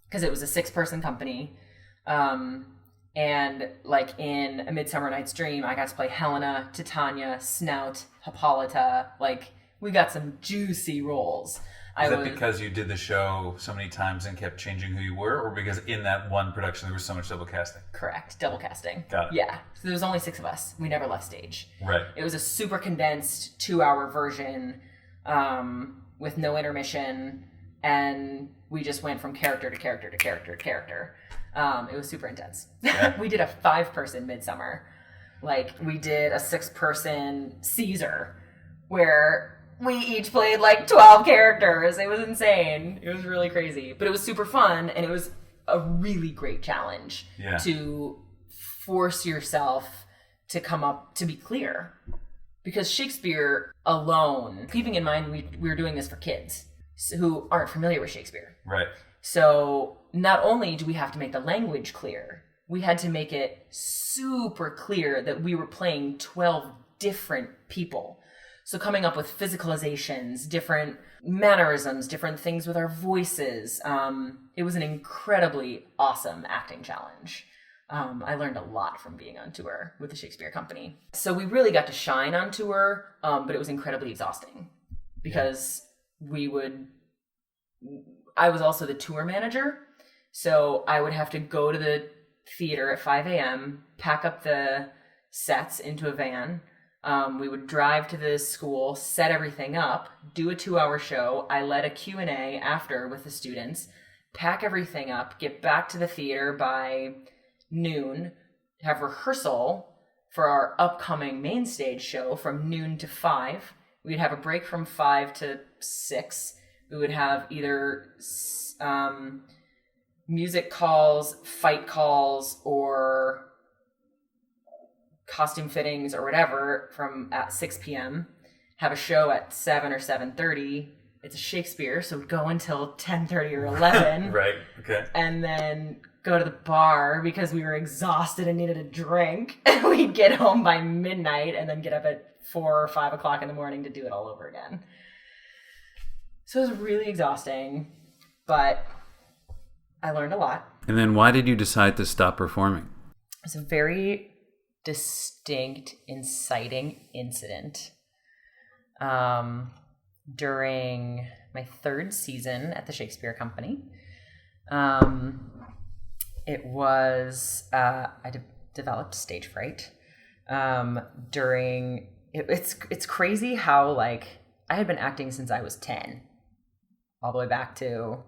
Because it was a 6-person company. And like in A Midsummer Night's Dream, I got to play Helena, Titania, Snout, Hippolyta. Like, we got some juicy roles. Is that because you did the show so many times and kept changing who you were, or because in that one production there was so much double casting? Correct. Double casting. Got it. Yeah. So there was only 6 of us. We never left stage. Right. It was a super condensed 2-hour version with no intermission, and we just went from character to character to character to character. It was super intense. Yeah. We did a 5-person Midsummer. Like, we did a 6-person Caesar, where we each played like 12 characters. It was insane. It was really crazy. But it was super fun, and it was a really great challenge to force yourself to come up, to be clear. Because Shakespeare alone, keeping in mind we were doing this for kids who aren't familiar with Shakespeare. Right. So not only do we have to make the language clear, we had to make it super clear that we were playing 12 different people. So coming up with physicalizations, different mannerisms, different things with our voices. It was an incredibly awesome acting challenge. I learned a lot from being on tour with the Shakespeare Company. So we really got to shine on tour, but it was incredibly exhausting because I was also the tour manager. So I would have to go to the theater at 5 a.m., pack up the sets into a van. We would drive to the school, set everything up, do a 2-hour show. I led a Q&A after with the students, pack everything up, get back to the theater by noon, have rehearsal for our upcoming main stage show from noon to 5. We'd have a break from 5 to 6. We would have either music calls, fight calls, or costume fittings or whatever from at 6 p.m. Have a show at 7 or 7:30. It's a Shakespeare, so we'd go until 10:30 or 11. Right, okay. And then go to the bar because we were exhausted and needed a drink. And we'd get home by midnight and then get up at 4 or 5 o'clock in the morning to do it all over again. So it was really exhausting, but I learned a lot. And then why did you decide to stop performing? It's a very distinct, inciting incident during my 3rd season at the Shakespeare Company. It was I developed stage fright during. It's crazy how, like, I had been acting since I was 10, all the way back to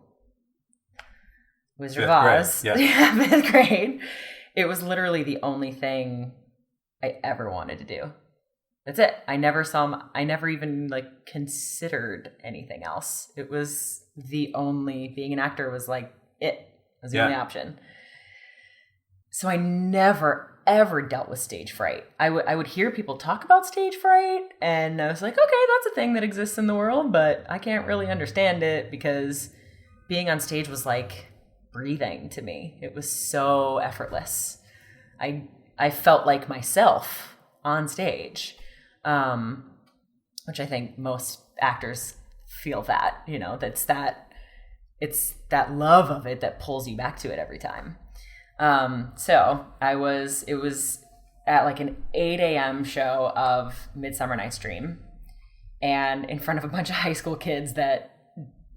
Wizard of Oz. Yeah, 5th grade. It was literally the only thing I ever wanted to do. That's it. I never even, like, considered anything else. It was being an actor was like it was the only option. So I never ever dealt with stage fright. I would hear people talk about stage fright, and I was like, okay, that's a thing that exists in the world, but I can't really understand it because being on stage was like breathing to me. It was so effortless. I felt like myself on stage, which I think most actors feel that, you know, it's that love of it that pulls you back to it every time. So it was at like an 8 a.m. show of Midsummer Night's Dream, and in front of a bunch of high school kids that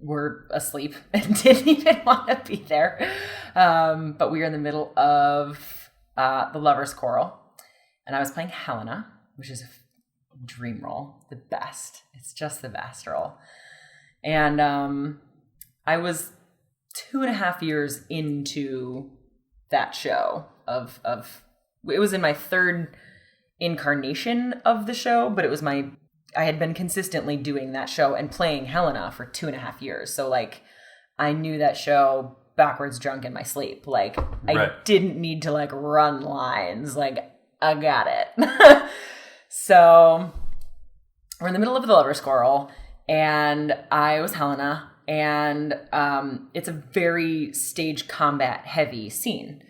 were asleep and didn't even want to be there. But we were in the middle of the Lover's Quarrel, and I was playing Helena, which is a dream role, the best. It's just the best role. And I was 2.5 years into that show of it was in my third incarnation of the show, but I had been consistently doing that show and playing Helena for 2.5 years. So like I knew that show backwards drunk in my sleep. Like I didn't need to like run lines. Like I got it. So we're in the middle of the Lover's Quarrel, and I was Helena, and it's a very stage combat heavy scene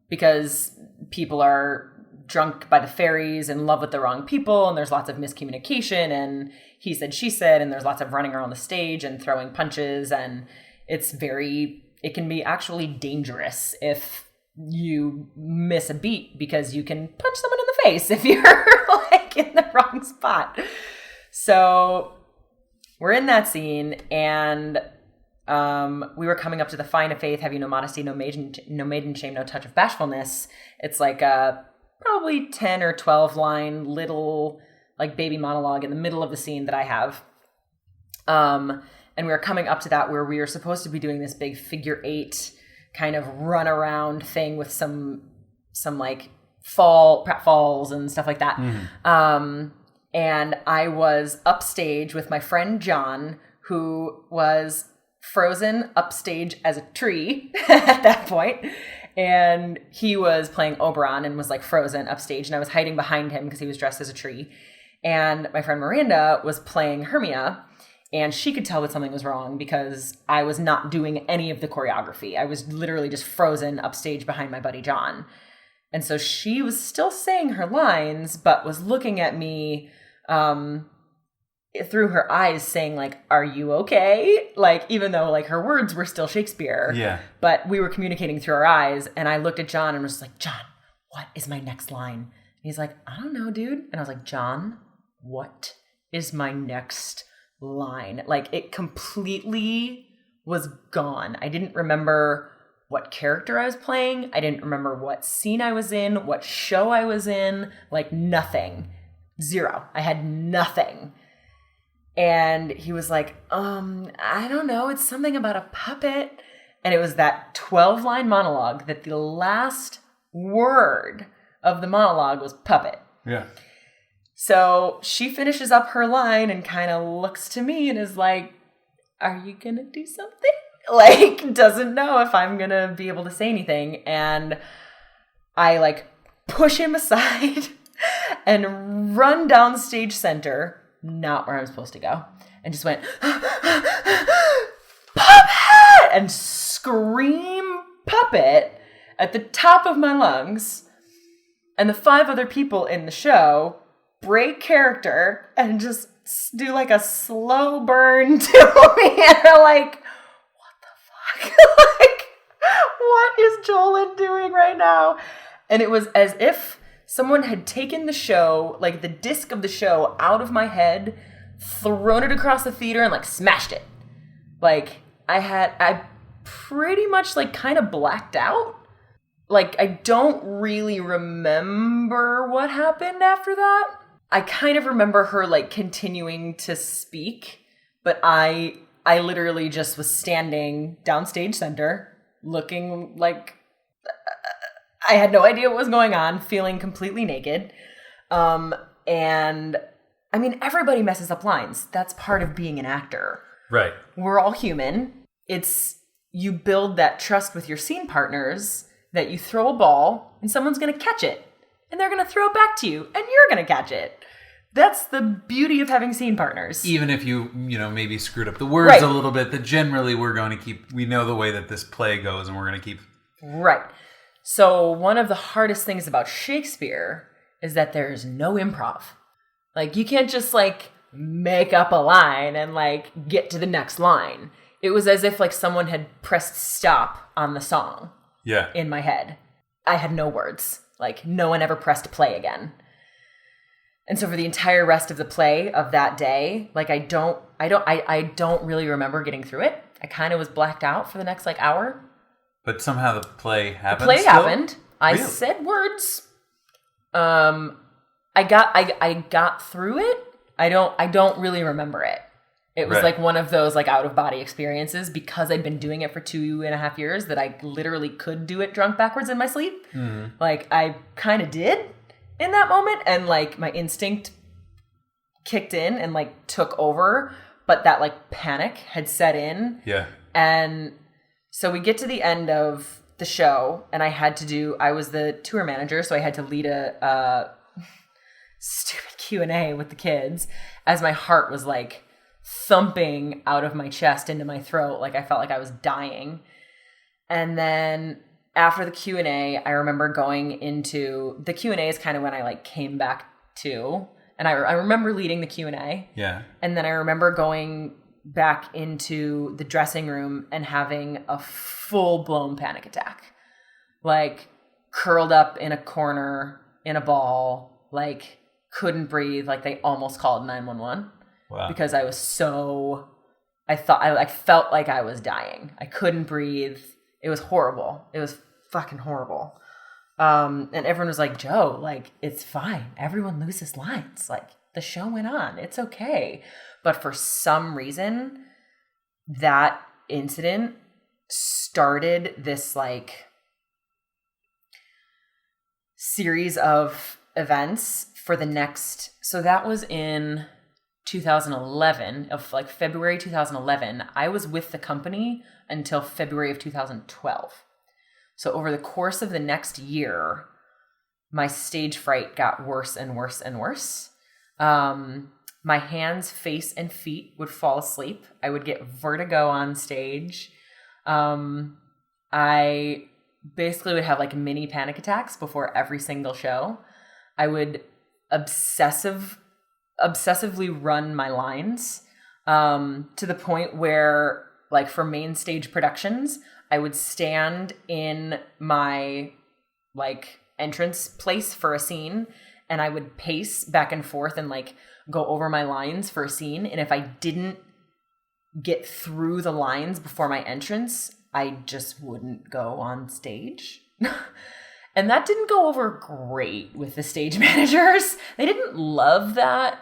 because people are drunk by the fairies, in love with the wrong people, and there's lots of miscommunication and he said, she said, and there's lots of running around the stage and throwing punches, and it can be actually dangerous if you miss a beat because you can punch someone in the face if you're like in the wrong spot. So we're in that scene, and we were coming up to the Fine of Faith, have you no modesty, no maiden shame, no touch of bashfulness. It's like a probably 10 or 12 line little like baby monologue in the middle of the scene that I have. And we were coming up to that where we were supposed to be doing this big figure 8 kind of run around thing with some like falls and stuff like that. Mm-hmm. And I was upstage with my friend John, who was frozen upstage as a tree at that point. And he was playing Oberon and was like frozen upstage. And I was hiding behind him because he was dressed as a tree. And my friend Miranda was playing Hermia. And she could tell that something was wrong because I was not doing any of the choreography. I was literally just frozen upstage behind my buddy John. And so she was still saying her lines, but was looking at me through her eyes saying like, are you okay? Like, even though like her words were still Shakespeare. Yeah. But we were communicating through our eyes. And I looked at John and was like, John, what is my next line? And he's like, I don't know, dude. And I was like, John, what is my next line? Like, it completely was gone. I didn't remember what character I was playing. I didn't remember what scene I was in, what show I was in, like nothing. Zero. I had nothing. And he was like, I don't know. It's something about a puppet. And it was that 12-line monologue that the last word of the monologue was puppet. Yeah. So she finishes up her line and kind of looks to me and is like, are you going to do something? Like, doesn't know if I'm going to be able to say anything. And I like push him aside and run down stage center, not where I'm supposed to go, and just went, puppet! And scream puppet at the top of my lungs. And the 5 other people in the show break character and just do like a slow burn to me. And they're like, what the fuck? Like, what is Jolin doing right now? And it was as if someone had taken the show, like the disc of the show, out of my head, thrown it across the theater and like smashed it. Like I pretty much like kind of blacked out. Like I don't really remember what happened after that. I kind of remember her like continuing to speak, but I literally just was standing downstage center looking like I had no idea what was going on, feeling completely naked. And I mean, everybody messes up lines. That's part of being an actor. Right. We're all human. You build that trust with your scene partners that you throw a ball and someone's going to catch it and they're going to throw it back to you and you're going to catch it. That's the beauty of having scene partners. Even if you maybe screwed up the words a little bit, that generally we know the way that this play goes and we're going to keep. Right. So one of the hardest things about Shakespeare is that there's no improv. Like, you can't just make up a line and get to the next line. It was as if someone had pressed stop on the song. Yeah. In my head. I had no words. No one ever pressed play again. And so for the entire rest of the play of that day, I don't really remember getting through it. I kind of was blacked out for the next hour. But somehow the play happened. The play still? happened. I Really? said words. I got through it. I don't really remember it. It was Right. one of those out of body experiences because I'd been doing it for 2.5 years that I literally could do it drunk backwards in my sleep. Mm-hmm. I kind of did in that moment, and my instinct kicked in and took over, but that panic had set in. Yeah. And so we get to the end of the show, and I was the tour manager, so I had to lead a stupid Q&A with the kids as my heart was thumping out of my chest into my throat. I felt like I was dying. And then after the Q&A, I remember going into the Q&A is kind of when I came back to, and I remember leading the Q&A. Yeah. And then I remember going back into the dressing room and having a full-blown panic attack. Curled up in a corner in a ball, couldn't breathe, they almost called 911. Wow. Because I was I felt like I was dying. I couldn't breathe. It was horrible. It was fucking horrible. And everyone was like, Joe, it's fine. Everyone loses lines. The show went on. It's okay. But for some reason, that incident started this series of events for the next, so that was in 2011, of February 2011. I was with the company until February of 2012. So over the course of the next year, my stage fright got worse and worse and worse. My hands, face, and feet would fall asleep. I would get vertigo on stage. I basically would have mini panic attacks before every single show. I would obsessively run my lines to the point where, for main stage productions, I would stand in my entrance place for a scene, and I would pace back and forth and go over my lines for a scene. And if I didn't get through the lines before my entrance, I just wouldn't go on stage. And that didn't go over great with the stage managers. They didn't love that.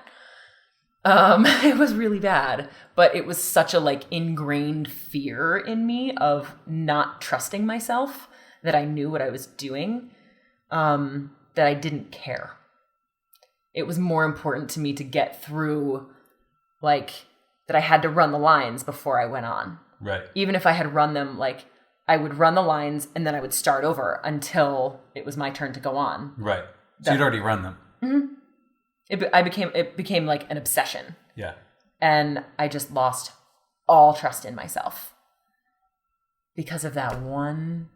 It was really bad, but it was such a ingrained fear in me of not trusting myself that I knew what I was doing, that I didn't care. It was more important to me to get through, that I had to run the lines before I went on. Right. Even if I had run them, I would run the lines and then I would start over until it was my turn to go on. Right. So you'd already run them. Mm-hmm. It became an obsession. Yeah. And I just lost all trust in myself because of that one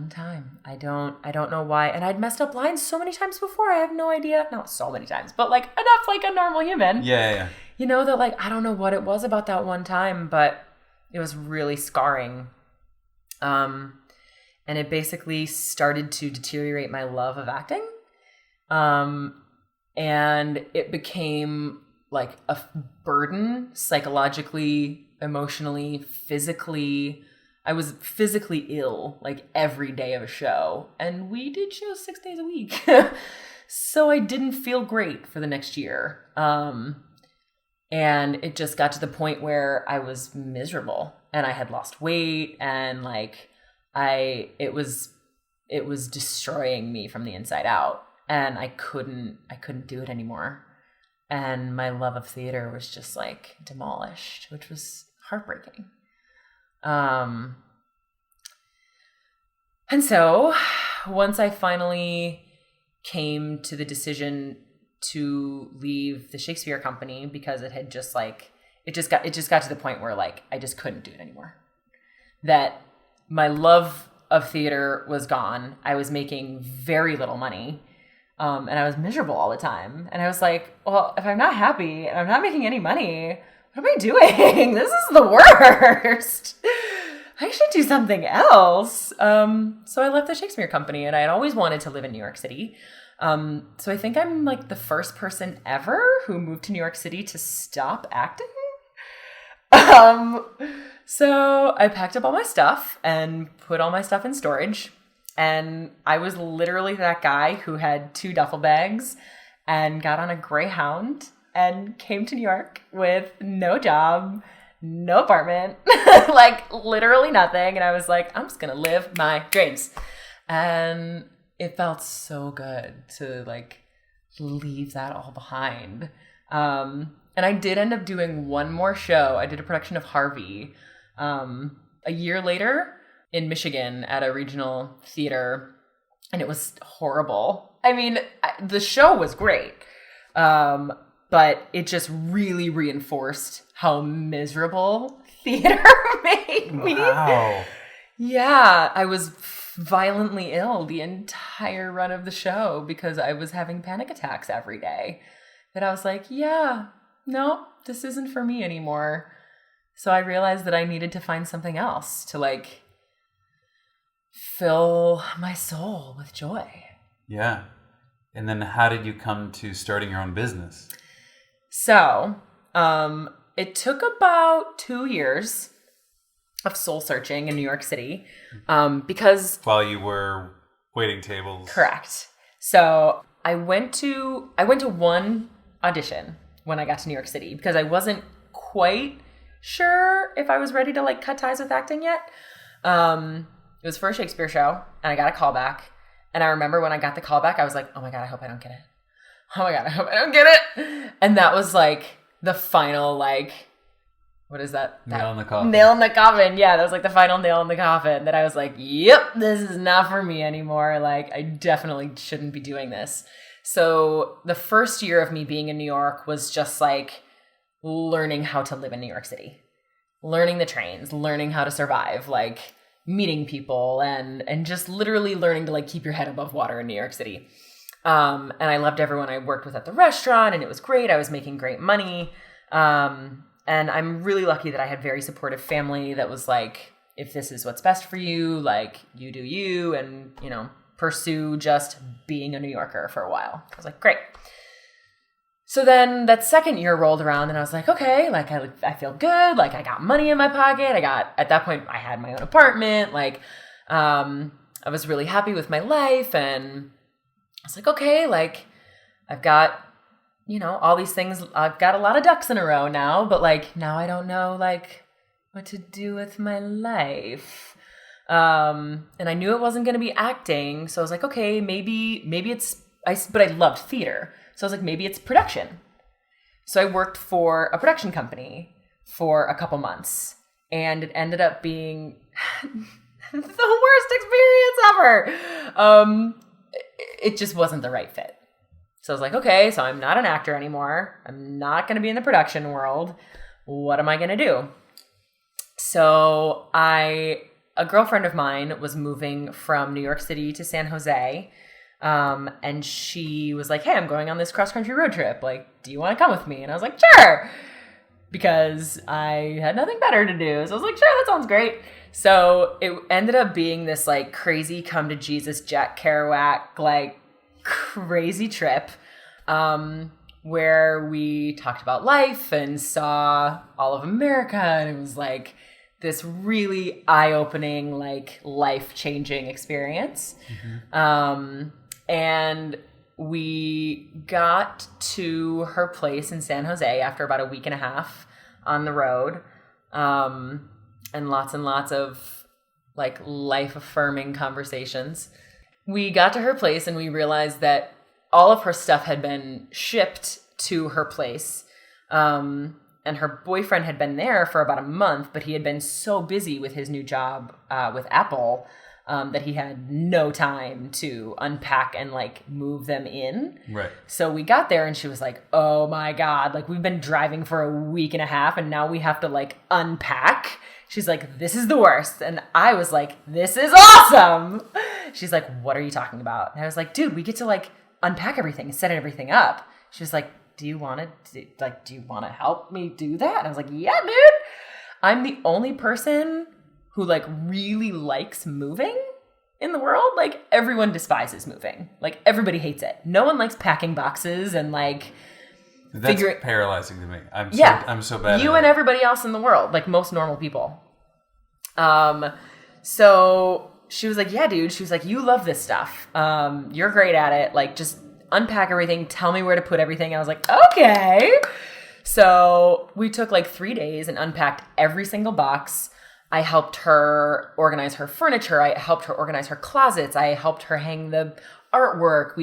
time. I don't know why. And I'd messed up lines so many times before. I have no idea. Not so many times, but enough a normal human. Yeah. That I don't know what it was about that one time, but it was really scarring. And it basically started to deteriorate my love of acting. And it became a burden psychologically, emotionally, physically. I was physically ill every day of a show, and we did shows 6 days a week. So I didn't feel great for the next year. And it just got to the point where I was miserable and I had lost weight and it was destroying me from the inside out, and I couldn't do it anymore. and my love of theater was just like demolished, which was heartbreaking. And so once I finally came to the decision to leave the Shakespeare Company, because it had just like, it just got to the point where like, I just couldn't do it anymore. That my love of theater was gone. I was making very little money. And I was miserable all the time. And I was like, well, if I'm not happy and I'm not making any money, what am I doing? This is the worst. I should do something else. So I left the Shakespeare Company, and I had always wanted to live in New York City. So I think I'm like the first person ever who moved to New York City to stop acting. So I packed up all my stuff and put all my stuff in storage. And I was literally that guy who had 2 duffel bags and got on a Greyhound and came to New York with no job, no apartment, like literally nothing. And I was like, I'm just going to live my dreams. And it felt so good to like leave that all behind. And I did end up doing one more show. I did a production of Harvey a year later in Michigan at a regional theater, and it was horrible. I mean, the show was great, but it just really reinforced how miserable theater made me. Wow. Yeah, I was violently ill the entire run of the show because I was having panic attacks every day. That I was like, yeah, no, this isn't for me anymore. So I realized that I needed to find something else to like fill my soul with joy. Yeah. And then how did you come to starting your own business? So, it took about 2 years of soul searching in New York City, because While you were waiting tables. correct. So I went to one audition when I got to New York City because I wasn't quite sure if I was ready to like cut ties with acting yet. It was for a Shakespeare show, and I got a call back. And I remember when I got the call back, I was like, oh my God, I hope I don't get it. Oh my God, I hope I don't get it. And that was like the final, like, what is that? Nail in the coffin. Nail in the coffin. Yeah, that was like the final nail in the coffin that I was like, yep, this is not for me anymore. Like, I definitely shouldn't be doing this. So the first year of me being in New York was just like learning how to live in New York City, learning the trains, learning how to survive, like meeting people and just literally learning to like keep your head above water in New York City. And I loved everyone I worked with at the restaurant, and it was great. I was making great money. And I'm really lucky that I had very supportive family that was like, if this is what's best for you, like you do you, and, you know, pursue just being a New Yorker for a while. I was like, great. So then that second year rolled around, and I was like, okay, like I feel good. Like I got money in my pocket. At that point, I had my own apartment. Like, I was really happy with my life, and I was like, okay, like I've got, you know, all these things. I've got a lot of ducks in a row now, but like now I don't know like what to do with my life. And I knew it wasn't going to be acting. So I was like, okay, maybe but I loved theater. So I was like, maybe it's production. So I worked for a production company for a couple months, and it ended up being the worst experience ever. It just wasn't the right fit. So I was like, okay, so I'm not an actor anymore. I'm not going to be in the production world. What am I going to do? So a girlfriend of mine was moving from New York City to San Jose. And she was like, hey, I'm going on this cross-country road trip. Like, do you want to come with me? And I was like, sure. Because I had nothing better to do. So I was like, sure, that sounds great. So it ended up being this like crazy come to Jesus Jack Kerouac, like crazy trip, where we talked about life and saw all of America. And it was like this really eye-opening, like life-changing experience. Mm-hmm. And we got to her place in San Jose after about a week and a half on the road. And lots of like life-affirming conversations. We got to her place and we realized that all of her stuff had been shipped to her place. And her boyfriend had been there for about a month, but he had been so busy with his new job with Apple that he had no time to unpack and like move them in. Right. So we got there and she was like, oh my God, like we've been driving for a week and a half and now we have to like unpack. She's like, this is the worst. And I was like, this is awesome. She's like, what are you talking about? And I was like, dude, we get to like unpack everything and set everything up. She was like, do you want to help me do that? And I was like, yeah, dude. I'm the only person who like really likes moving in the world. Like everyone despises moving. Like everybody hates it. No one likes packing boxes and like that's paralyzing to me. I'm so bad. You and everybody else in the world, like most normal people. So she was like, yeah, dude. She was like, you love this stuff. You're great at it. Like just unpack everything. Tell me where to put everything. I was like, okay. So we took like 3 days and unpacked every single box. I helped her organize her furniture. I helped her organize her closets. I helped her hang the artwork.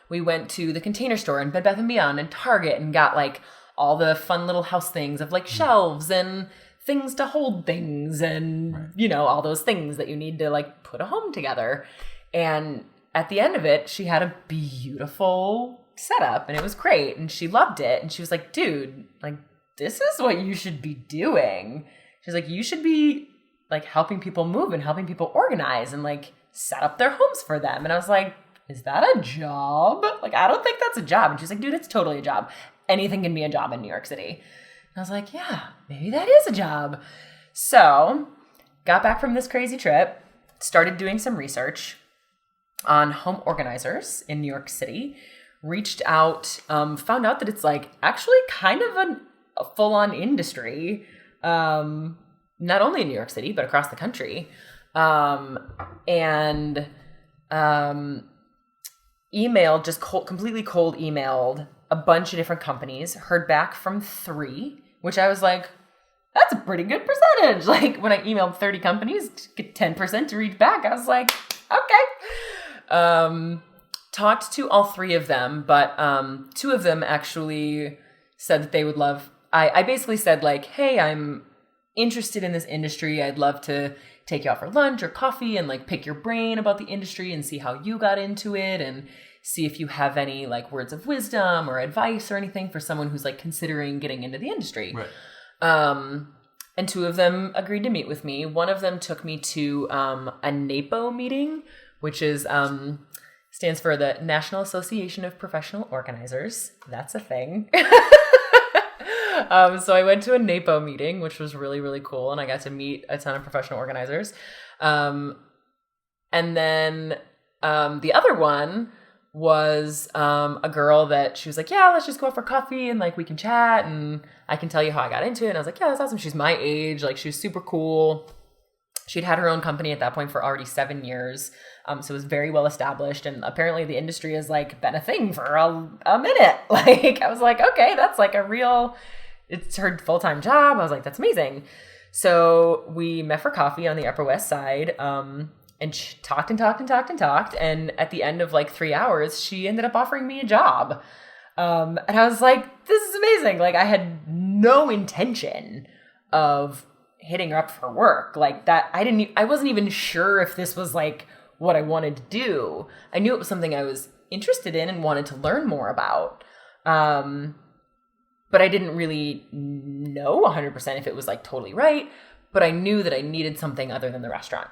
We went to the Container Store and Bed Bath & Beyond and Target and got like all the fun little house things of like shelves and things to hold things and, you know, all those things that you need to like put a home together. And at the end of it, she had a beautiful setup and it was great and she loved it. And she was like, dude, like, this is what you should be doing. She's like, you should be like helping people move and helping people organize and like set up their homes for them. And I was like, is that a job? Like, I don't think that's a job. And she's like, dude, it's totally a job. Anything can be a job in New York City. And I was like, yeah, maybe that is a job. So got back from this crazy trip, started doing some research on home organizers in New York City, reached out, found out that it's like actually kind of a full-on industry. Not only in New York City, but across the country. Completely cold emailed a bunch of different companies, heard back from 3, which I was like, that's a pretty good percentage. Like when I emailed 30 companies, get 10% to reach back. I was like, okay. Talked to all 3 of them, but 2 of them actually said that they would love. I basically said like, hey, I'm interested in this industry. I'd love to take you out for lunch or coffee and like pick your brain about the industry and see how you got into it and see if you have any like words of wisdom or advice or anything for someone who's like considering getting into the industry. Right. And 2 of them agreed to meet with me. One of them took me to a NAPO meeting, which is stands for the National Association of Professional Organizers. That's a thing. So I went to a NAPO meeting, which was really, really cool. And I got to meet a ton of professional organizers. And then the other one was a girl that she was like, yeah, let's just go out for coffee and like we can chat and I can tell you how I got into it. And I was like, yeah, that's awesome. She's my age. Like she was super cool. She'd had her own company at that point for already 7 years. So it was very well established. And apparently the industry has like been a thing for a minute. Like I was like, okay, that's like it's her full-time job. I was like, that's amazing. So we met for coffee on the Upper West Side. And she talked. And at the end of like 3 hours, she ended up offering me a job. And I was like, this is amazing. Like I had no intention of hitting her up for work like that. I wasn't even sure if this was like what I wanted to do. I knew it was something I was interested in and wanted to learn more about. But I didn't really know 100% if it was like totally right. But I knew that I needed something other than the restaurant.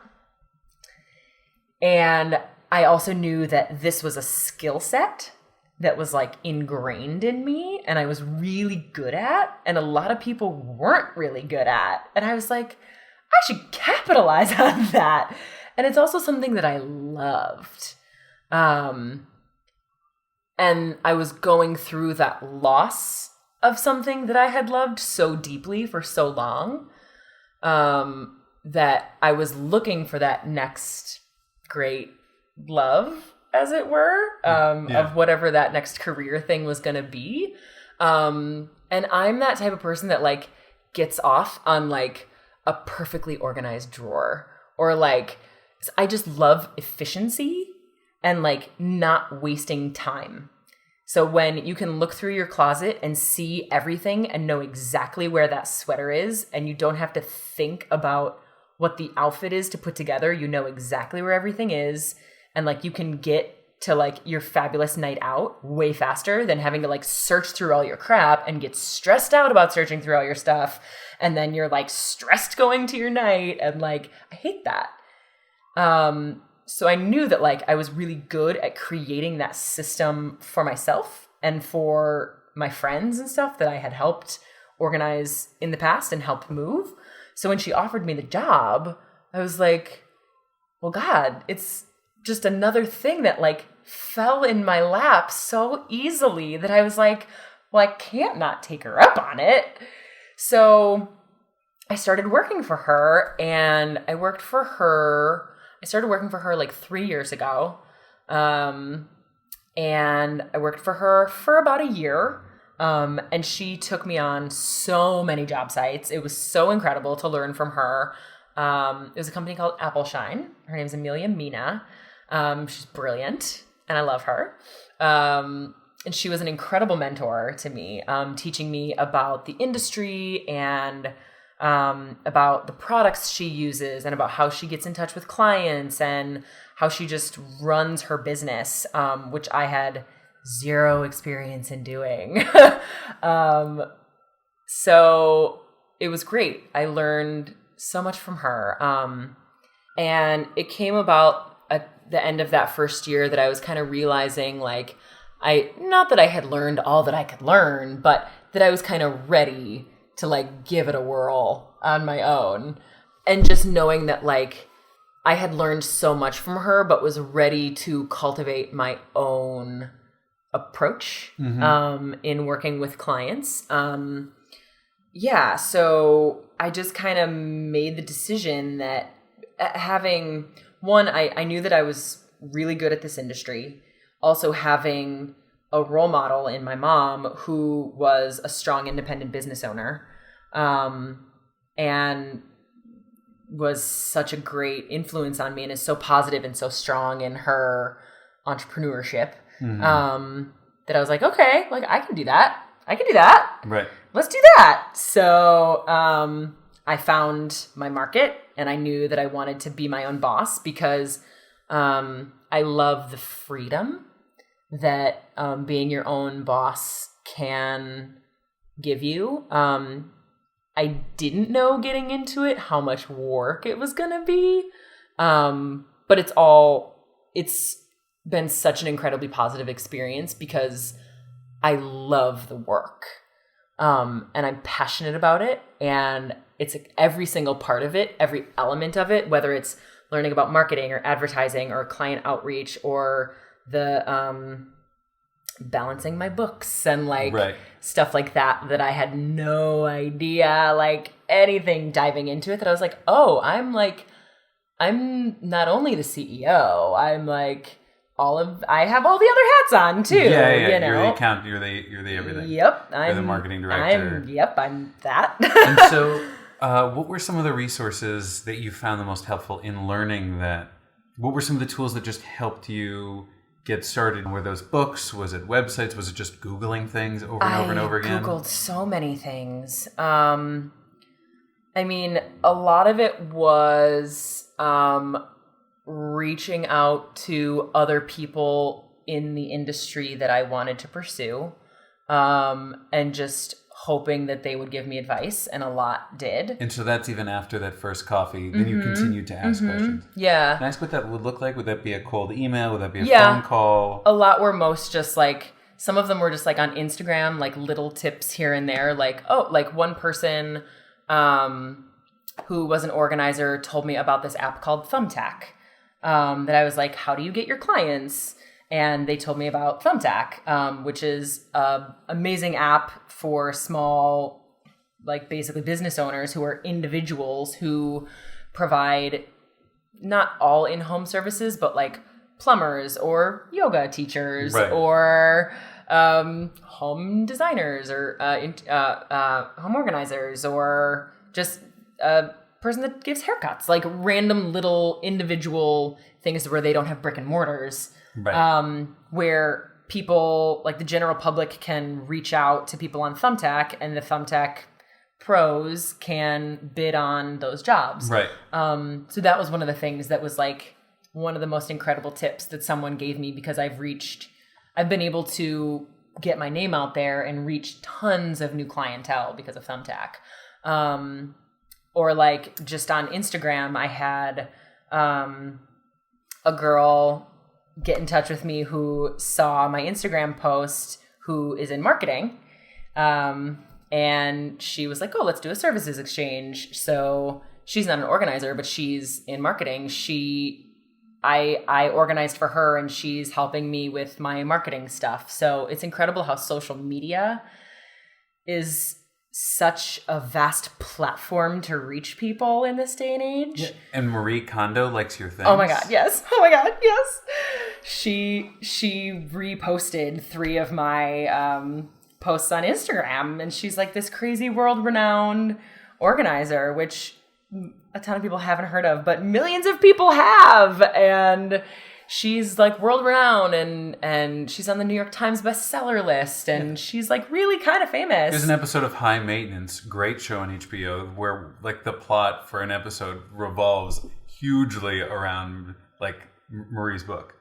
And I also knew that this was a skill set that was like ingrained in me and I was really good at, and a lot of people weren't really good at. And I was like, I should capitalize on that. And it's also something that I loved. And I was going through that loss of something that I had loved so deeply for so long, that I was looking for that next great love, as it were, of whatever that next career thing was going to be. And I'm that type of person that like gets off on like a perfectly organized drawer, or like, I just love efficiency and like not wasting time. So when you can look through your closet and see everything and know exactly where that sweater is, and you don't have to think about what the outfit is to put together, you know exactly where everything is. And like you can get to like your fabulous night out way faster than having to like search through all your crap and get stressed out about searching through all your stuff. And then you're like stressed going to your night. And like, I hate that. So I knew that like I was really good at creating that system for myself and for my friends and stuff that I had helped organize in the past and helped move. So when she offered me the job, I was like, well, God, it's just another thing that like fell in my lap so easily that I was like, well, I can't not take her up on it. So I started working for her, and I started working for her like 3 years ago. And I worked for her for about a year. And she took me on so many job sites. It was so incredible to learn from her. It was a company called Appleshine. Her name's Amelia Mina. She's brilliant, and I love her. And she was an incredible mentor to me, teaching me about the industry and about the products she uses and about how she gets in touch with clients and how she just runs her business, which I had zero experience in doing. So it was great. I learned so much from her. And it came about at the end of that first year that I was kind of realizing like, not that I had learned all that I could learn, but that I was kind of ready to like give it a whirl on my own. And just knowing that like I had learned so much from her, but was ready to cultivate my own approach in working with clients. Yeah, so I just kind of made the decision that having one, I knew that I was really good at this industry. Also having a role model in my mom who was a strong independent business owner, and was such a great influence on me and is so positive and so strong in her entrepreneurship, that I was like, okay, like I can do that. Right. Let's do that. So I found my market, and I knew that I wanted to be my own boss because I love the freedom that being your own boss can give you. I didn't know getting into it how much work it was going to be, but it's been such an incredibly positive experience because I love the work. And I'm passionate about it, and it's every single part of it, every element of it, whether it's learning about marketing or advertising or client outreach or the balancing my books and like stuff like that I had no idea, like anything diving into it, that I was like, oh, I'm not only the CEO, I'm like I have all the other hats on too. Yeah. You know? You're the account. You're the everything. Yep. You're the marketing director. I'm that. And so, what were some of the resources that you found the most helpful in learning that? What were some of the tools that just helped you get started? Were those books? Was it websites? Was it just Googling things over and over and over again? I Googled so many things. I mean, a lot of it was reaching out to other people in the industry that I wanted to pursue, and just hoping that they would give me advice, and a lot did. And so that's even after that first coffee, then you continued to ask questions. Yeah. Can I ask what that would look like? Would that be a cold email? Would that be a phone call? A lot were most just like, some of them were just like on Instagram, like little tips here and there. Like, like one person who was an organizer told me about this app called Thumbtack, that I was like, how do you get your clients? And they told me about Thumbtack, which is an amazing app for small, like basically business owners who are individuals who provide not all in-home services, but like plumbers or yoga teachers or home designers or home organizers or just a person that gives haircuts, like random little individual things where they don't have brick and mortars. Where people, like the general public, can reach out to people on Thumbtack, and the Thumbtack pros can bid on those jobs. Right. So that was one of the things that was like one of the most incredible tips that someone gave me, because I've been able to get my name out there and reach tons of new clientele because of Thumbtack. Or like just on Instagram, I had a girl get in touch with me who saw my Instagram post, who is in marketing. And she was like, oh, let's do a services exchange. So she's not an organizer, but she's in marketing. I organized for her, and she's helping me with my marketing stuff. So it's incredible how social media is such a vast platform to reach people in this day and age. Yeah. And Marie Kondo likes your things. Oh my God, yes. Oh my God, yes. She reposted 3 of my posts on Instagram, and she's like this crazy world-renowned organizer, which a ton of people haven't heard of, but millions of people have. And she's like world-renowned, and she's on the New York Times bestseller list, and she's like really kind of famous. There's an episode of High Maintenance, great show on HBO, where like the plot for an episode revolves hugely around like Marie's book.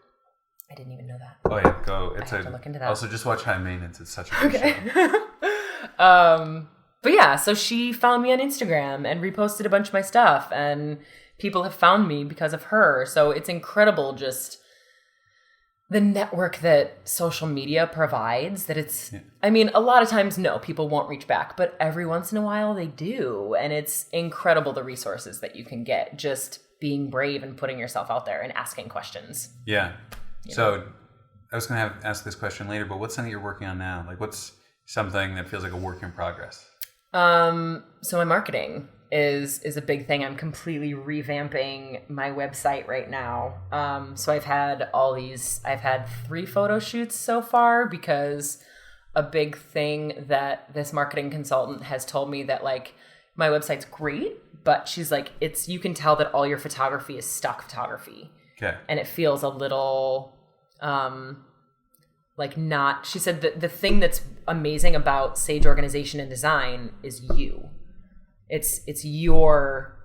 I didn't even know that. Oh yeah, go. I have to look into that. Also, just watch High Maintenance. It's such a good show. But yeah, so she found me on Instagram and reposted a bunch of my stuff, and people have found me because of her. So it's incredible, just the network that social media provides. That it's, I mean, a lot of times, no, people won't reach back, but every once in a while they do. And it's incredible the resources that you can get just being brave and putting yourself out there and asking questions. Yeah. So I was going to ask this question later, but what's something you're working on now? Like, what's something that feels like a work in progress? So my marketing is a big thing. I'm completely revamping my website right now. So I've had 3 photo shoots so far, because a big thing that this marketing consultant has told me that like my website's great, but she's like, you can tell that all your photography is stock photography. Okay. And it feels a little, like not, she said that the thing that's amazing about Sage organization and design is you. It's your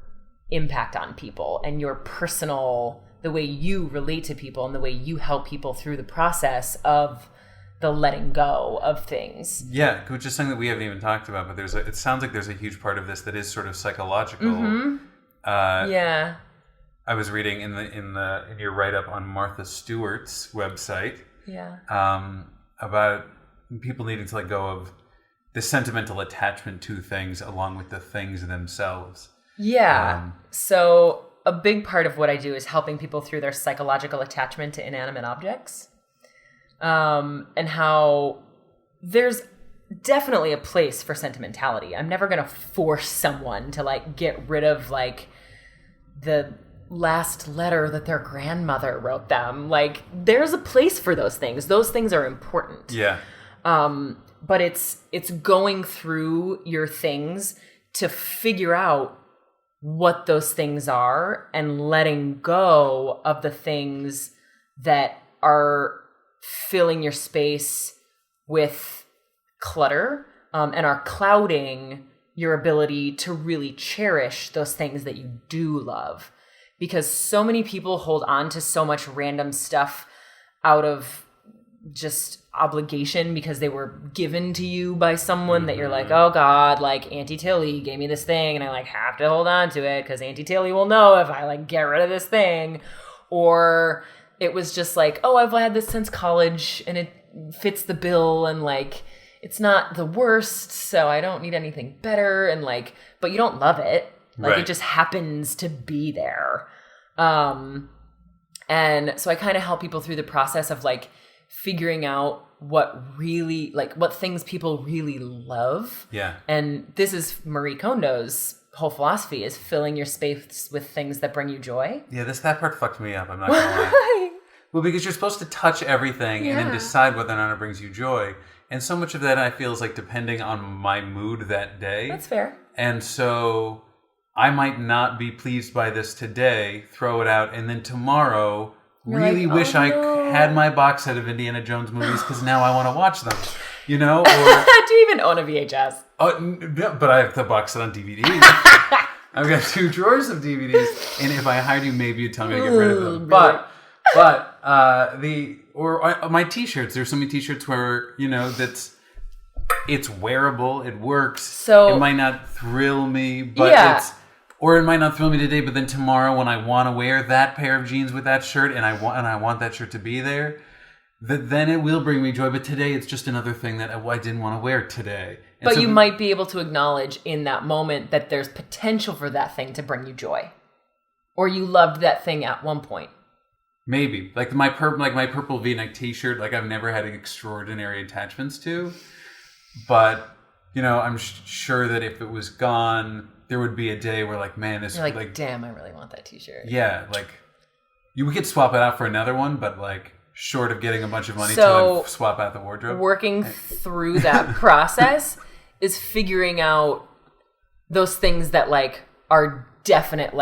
impact on people and your personal, the way you relate to people and the way you help people through the process of the letting go of things. Yeah, which is something that we haven't even talked about, but it sounds like there's a huge part of this that is sort of psychological. Mm-hmm. Yeah. I was reading in your write-up on Martha Stewart's website, about people needing to let go of the sentimental attachment to things along with the things themselves. Yeah. So a big part of what I do is helping people through their psychological attachment to inanimate objects, and how there's definitely a place for sentimentality. I'm never going to force someone to like get rid of like the last letter that their grandmother wrote them. Like, there's a place for those things. Those things are important. Yeah. But it's going through your things to figure out what those things are and letting go of the things that are filling your space with clutter, and are clouding your ability to really cherish those things that you do love. Because so many people hold on to so much random stuff out of just obligation because they were given to you by someone that you're like, oh God, like Auntie Tilly gave me this thing and I like have to hold on to it because Auntie Tilly will know if I like get rid of this thing. Or it was just like, oh, I've had this since college and it fits the bill and like it's not the worst, so I don't need anything better. And like, but you don't love it. Like, right. It just happens to be there. And so I kind of help people through the process of like figuring out what things people really love. Yeah. And this is Marie Kondo's whole philosophy, is filling your space with things that bring you joy. Yeah, that part fucked me up. I'm not gonna lie. Well, because you're supposed to touch everything and then decide whether or not it brings you joy. And so much of that I feel is like depending on my mood that day. That's fair. And so I might not be pleased by this today, throw it out, and then tomorrow really wish I had my box set of Indiana Jones movies because now I want to watch them. You know? Or, do you even own a VHS? Oh, no, but I have the box set on DVD. I've got 2 drawers of DVDs, and if I hired you, maybe you'd tell me to get rid of them. But my T-shirts. There's so many T-shirts where it's wearable, it works. So it might not thrill me, but it might not thrill me today. But then tomorrow, when I want to wear that pair of jeans with that shirt, and I want that shirt to be there, then it will bring me joy. But today, it's just another thing that I didn't want to wear today. And but you might be able to acknowledge in that moment that there's potential for that thing to bring you joy, or you loved that thing at one point. Maybe like my purple V-neck T-shirt. Like I've never had extraordinary attachments to, but I'm sure that if it was gone, there would be a day where you're like damn, I really want that T-shirt. Yeah, we could swap it out for another one, but short of getting a bunch of money to swap out the wardrobe. Working through that process is figuring out those things that are definite.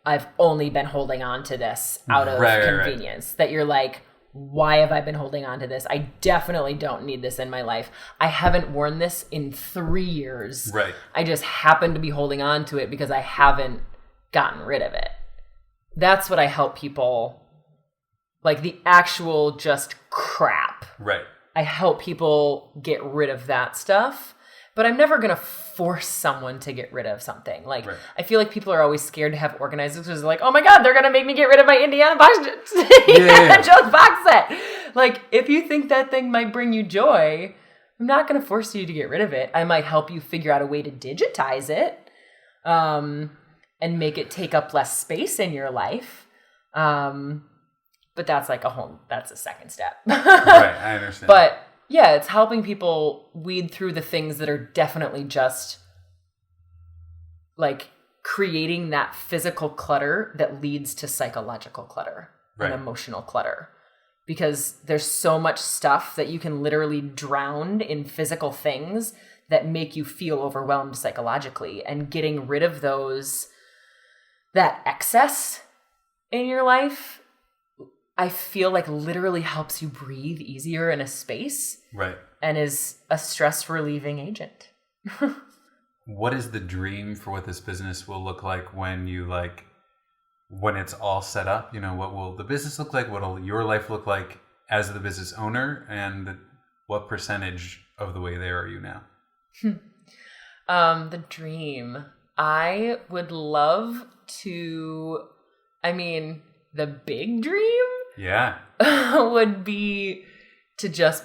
I've only been holding on to this out of convenience. Right. That you're like, why have I been holding on to this? I definitely don't need this in my life. I haven't worn this in 3 years. Right. I just happen to be holding on to it because I haven't gotten rid of it. That's what I help people, the actual just crap. Right. I help people get rid of that stuff. But I'm never going to force someone to get rid of something. I feel like people are always scared to have organizers because they're like, oh my God, they're going to make me get rid of my Indiana Jones box set. If you think that thing might bring you joy, I'm not going to force you to get rid of it. I might help you figure out a way to digitize it and make it take up less space in your life. But that's that's a second step. Right, I understand. But yeah, it's helping people weed through the things that are definitely just creating that physical clutter that leads to psychological clutter and emotional clutter. Because there's so much stuff that you can literally drown in physical things that make you feel overwhelmed psychologically. And getting rid of that excess in your life, I feel literally helps you breathe easier in a space. Right. And is a stress relieving agent. What is the dream for what this business will look like when when it's all set up? What will the business look like? What will your life look like as the business owner? And what percentage of the way there are you now? The dream. I would love to, the big dream? Yeah. would be to just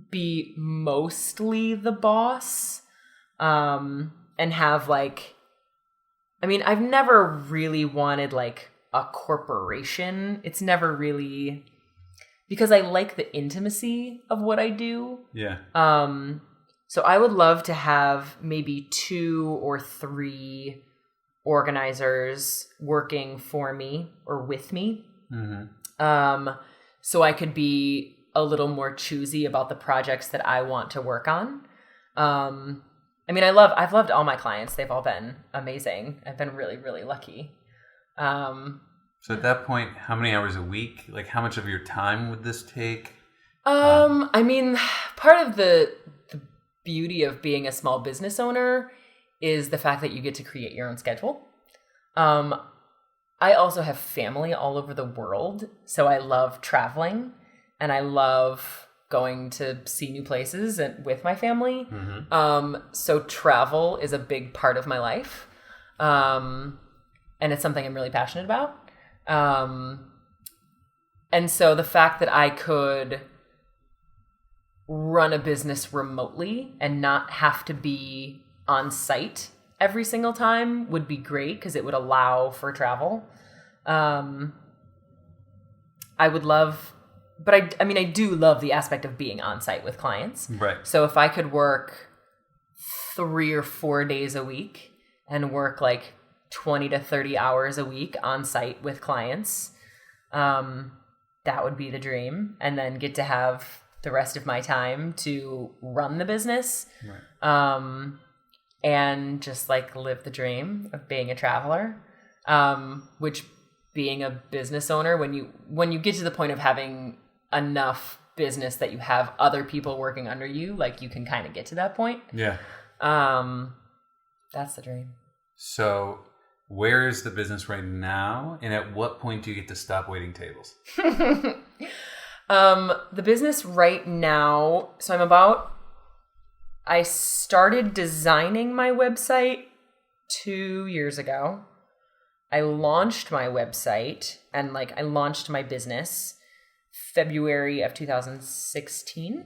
be mostly the boss. And have I've never really wanted a corporation. It's never really, because I like the intimacy of what I do. Yeah. So I would love to have maybe 2 or 3 organizers working for me or with me. Mm-hmm. So I could be a little more choosy about the projects that I want to work on. I've loved all my clients. They've all been amazing. I've been really, really lucky. So at that point, how many hours a week? How much of your time would this take? Part of the beauty of being a small business owner is the fact that you get to create your own schedule. I also have family all over the world, so I love traveling and I love going to see new places with my family. Mm-hmm. So travel is a big part of my life. And it's something I'm really passionate about. And so the fact that I could run a business remotely and not have to be on site every single time would be great because it would allow for travel. I would love, but I do love the aspect of being on site with clients. Right. So if I could work 3 or 4 days a week and work 20 to 30 hours a week on site with clients, that would be the dream. And then get to have the rest of my time to run the business. Right. And just live the dream of being a traveler, which being a business owner, when you get to the point of having enough business that you have other people working under you, like you can kind of get to that point. Yeah. That's the dream. So where is the business right now? And at what point do you get to stop waiting tables? The business right now, so I started designing my website 2 years ago. I launched my website and I launched my business February of 2016.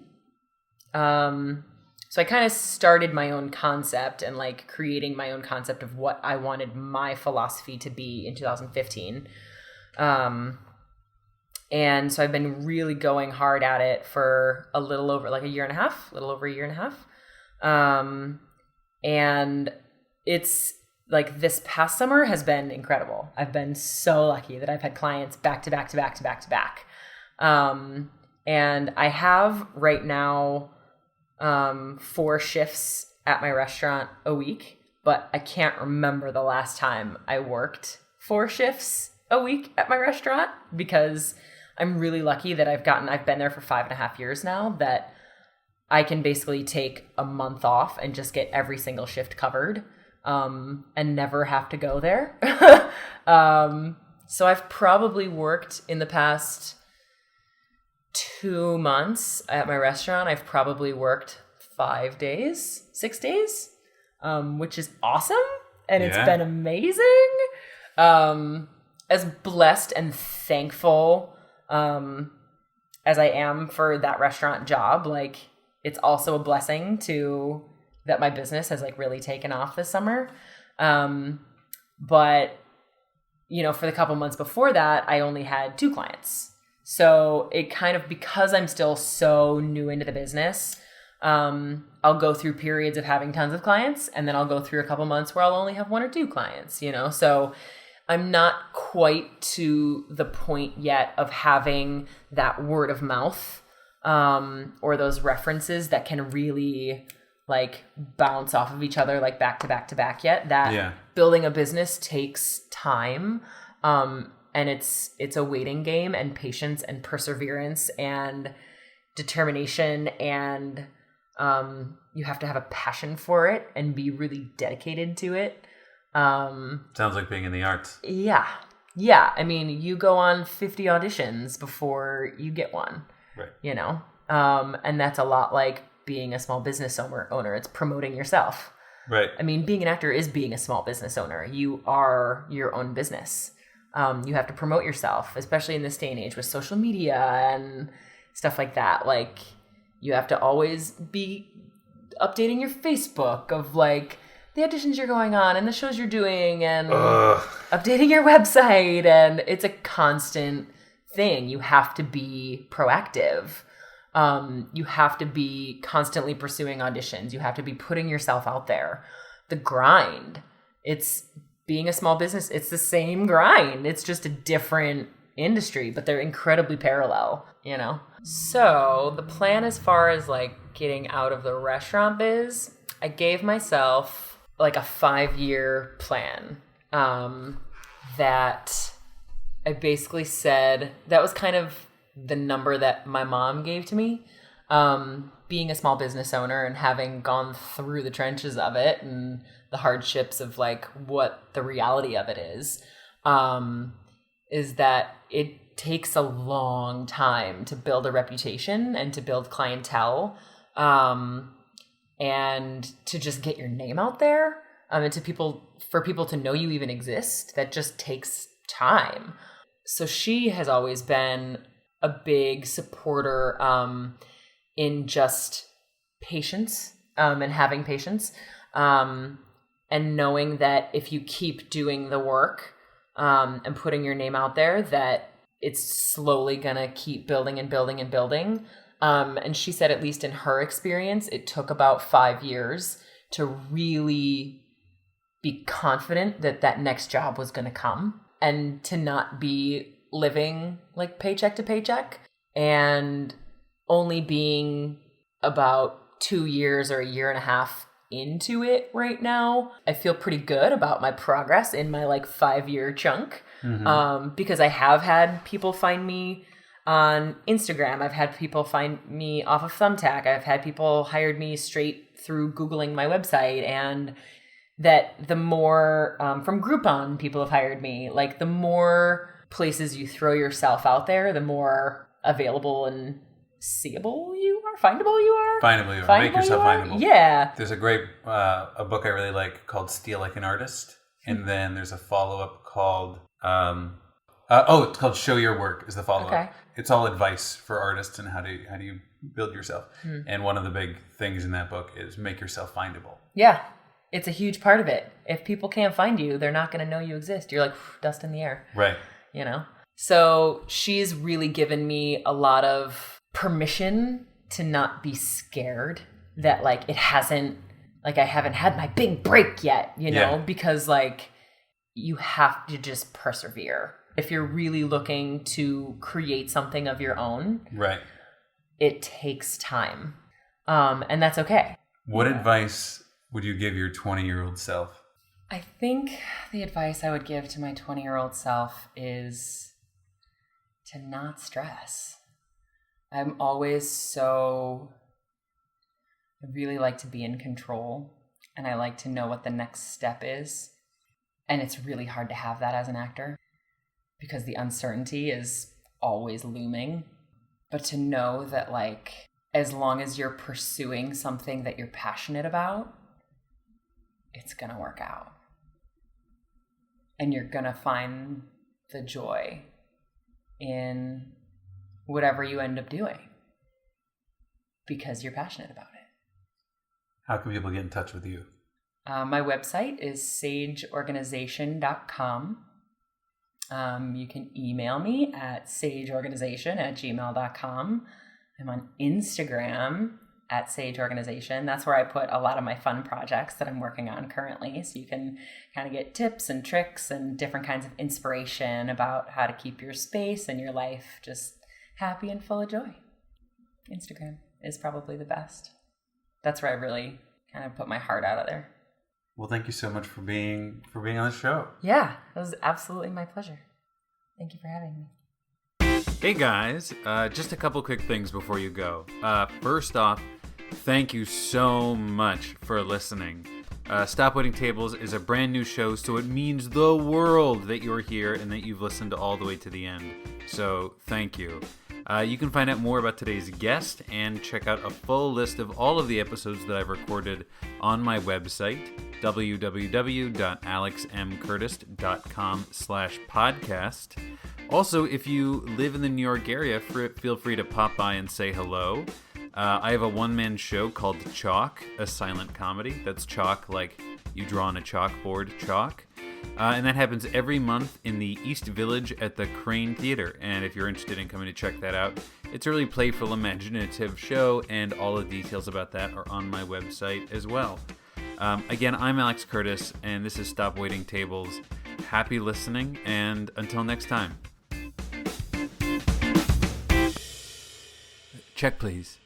So I kind of started my own concept and creating my own concept of what I wanted my philosophy to be in 2015. And so I've been really going hard at it for a little over a year and a half. And it's this past summer has been incredible. I've been so lucky that I've had clients back to back to back to back to back. And I have right now 4 shifts at my restaurant a week, but I can't remember the last time I worked 4 shifts a week at my restaurant, because I'm really lucky that I've been there for 5.5 years now, that I can basically take a month off and just get every single shift covered, and never have to go there. So I've probably worked in the past 2 months at my restaurant. I've probably worked 6 days, which is awesome. And It's been amazing. As blessed and thankful as I am for that restaurant job, it's also a blessing that my business has really taken off this summer. But for the couple months before that, I only had 2 clients. So it kind of, because I'm still so new into the business, I'll go through periods of having tons of clients, and then I'll go through a couple months where I'll only have 1 or 2 clients, So I'm not quite to the point yet of having that word of mouth, or those references that can really bounce off of each other back to back to back yet. Building a business takes time. And it's a waiting game, and patience and perseverance and determination, and you have to have a passion for it and be really dedicated to it. Sounds like being in the arts. Yeah. I mean, you go on 50 auditions before you get one. Right. And that's a lot like being a small business owner. It's promoting yourself. Right. I mean, being an actor is being a small business owner. You are your own business. You have to promote yourself, especially in this day and age with social media and stuff like that. You have to always be updating your Facebook of the auditions you're going on and the shows you're doing, and updating your website. And it's a constant thing. You have to be proactive. You have to be constantly pursuing auditions. You have to be putting yourself out there. The grind. Being a small business, it's the same grind. It's just a different industry, but they're incredibly parallel, So the plan as far as getting out of the restaurant biz, I gave myself a 5-year plan, that I basically said, that was kind of the number that my mom gave to me. Being a small business owner and having gone through the trenches of it and the hardships of what the reality of it is that it takes a long time to build a reputation and to build clientele, and to just get your name out there, and for people to know you even exist. That just takes time. So she has always been a big supporter, in just patience, and having patience, and knowing that if you keep doing the work, and putting your name out there, that it's slowly gonna keep building and building and building. And she said, at least in her experience, it took about 5 years to really be confident that next job was gonna come, and to not be living paycheck to paycheck, and only being about 2 years or a year and a half into it right now. I feel pretty good about my progress in my like 5-year chunk, because I have had people find me on Instagram. I've had people find me off of Thumbtack. I've had people hired me straight through Googling my website, and that the more from Groupon people have hired me. Like the more places you throw yourself out there, the more available and seeable you are, findable you are. Findable you are. Make yourself findable. Yeah. There's a great a book I really like called Steal Like an Artist, and then there's a follow-up called it's called Show Your Work is the follow-up. Okay. It's all advice for artists and how do you build yourself. And one of the big things in that book is make yourself findable. Yeah. It's a huge part of it. If people can't find you, they're not going to know you exist. You're like dust in the air. Right. You know? So she's really given me a lot of permission to not be scared that like it hasn't, like I haven't had my big break yet, you know, because like you have to just persevere. If you're really looking to create something of your own, right, it takes time. And that's okay. What advice would you give your 20-year-old self? I think the advice I would give to my 20-year-old self is to not stress. I really like to be in control, and I like to know what the next step is. And it's really hard to have that as an actor because the uncertainty is always looming. But to know that like, as long as you're pursuing something that you're passionate about, it's going to work out. And you're going to find the joy in whatever you end up doing because you're passionate about it. How can people get in touch with you? My website is sageorganization.com. You can email me at sageorganization@gmail.com. I'm on Instagram at sageorganization. That's where I put a lot of my fun projects that I'm working on currently. So you can kind of get tips and tricks and different kinds of inspiration about how to keep your space and your life just happy and full of joy. Instagram is probably the best. That's where I really kind of put my heart out of there. Well, thank you so much for being on the show. Yeah, it was absolutely my pleasure. Thank you for having me. Hey guys, just a couple quick things before you go. First off, thank you so much for listening. Stop Waiting Tables is a brand new show, so it means the world that you're here and that you've listened all the way to the end. So thank you. You can find out more about today's guest and check out a full list of all of the episodes that I've recorded on my website, www.alexmcurtis.com/podcast. Also, if you live in the New York area, feel free to pop by and say hello. I have a one-man show called Chalk, a silent comedy. That's chalk like you draw on a chalkboard, chalk. And that happens every month in the East Village at the Crane Theater. And if you're interested in coming to check that out, it's a really playful, imaginative show, and all the details about that are on my website as well. Again, I'm Alex Curtis, and this is Stop Waiting Tables. Happy listening, and until next time. Check, please.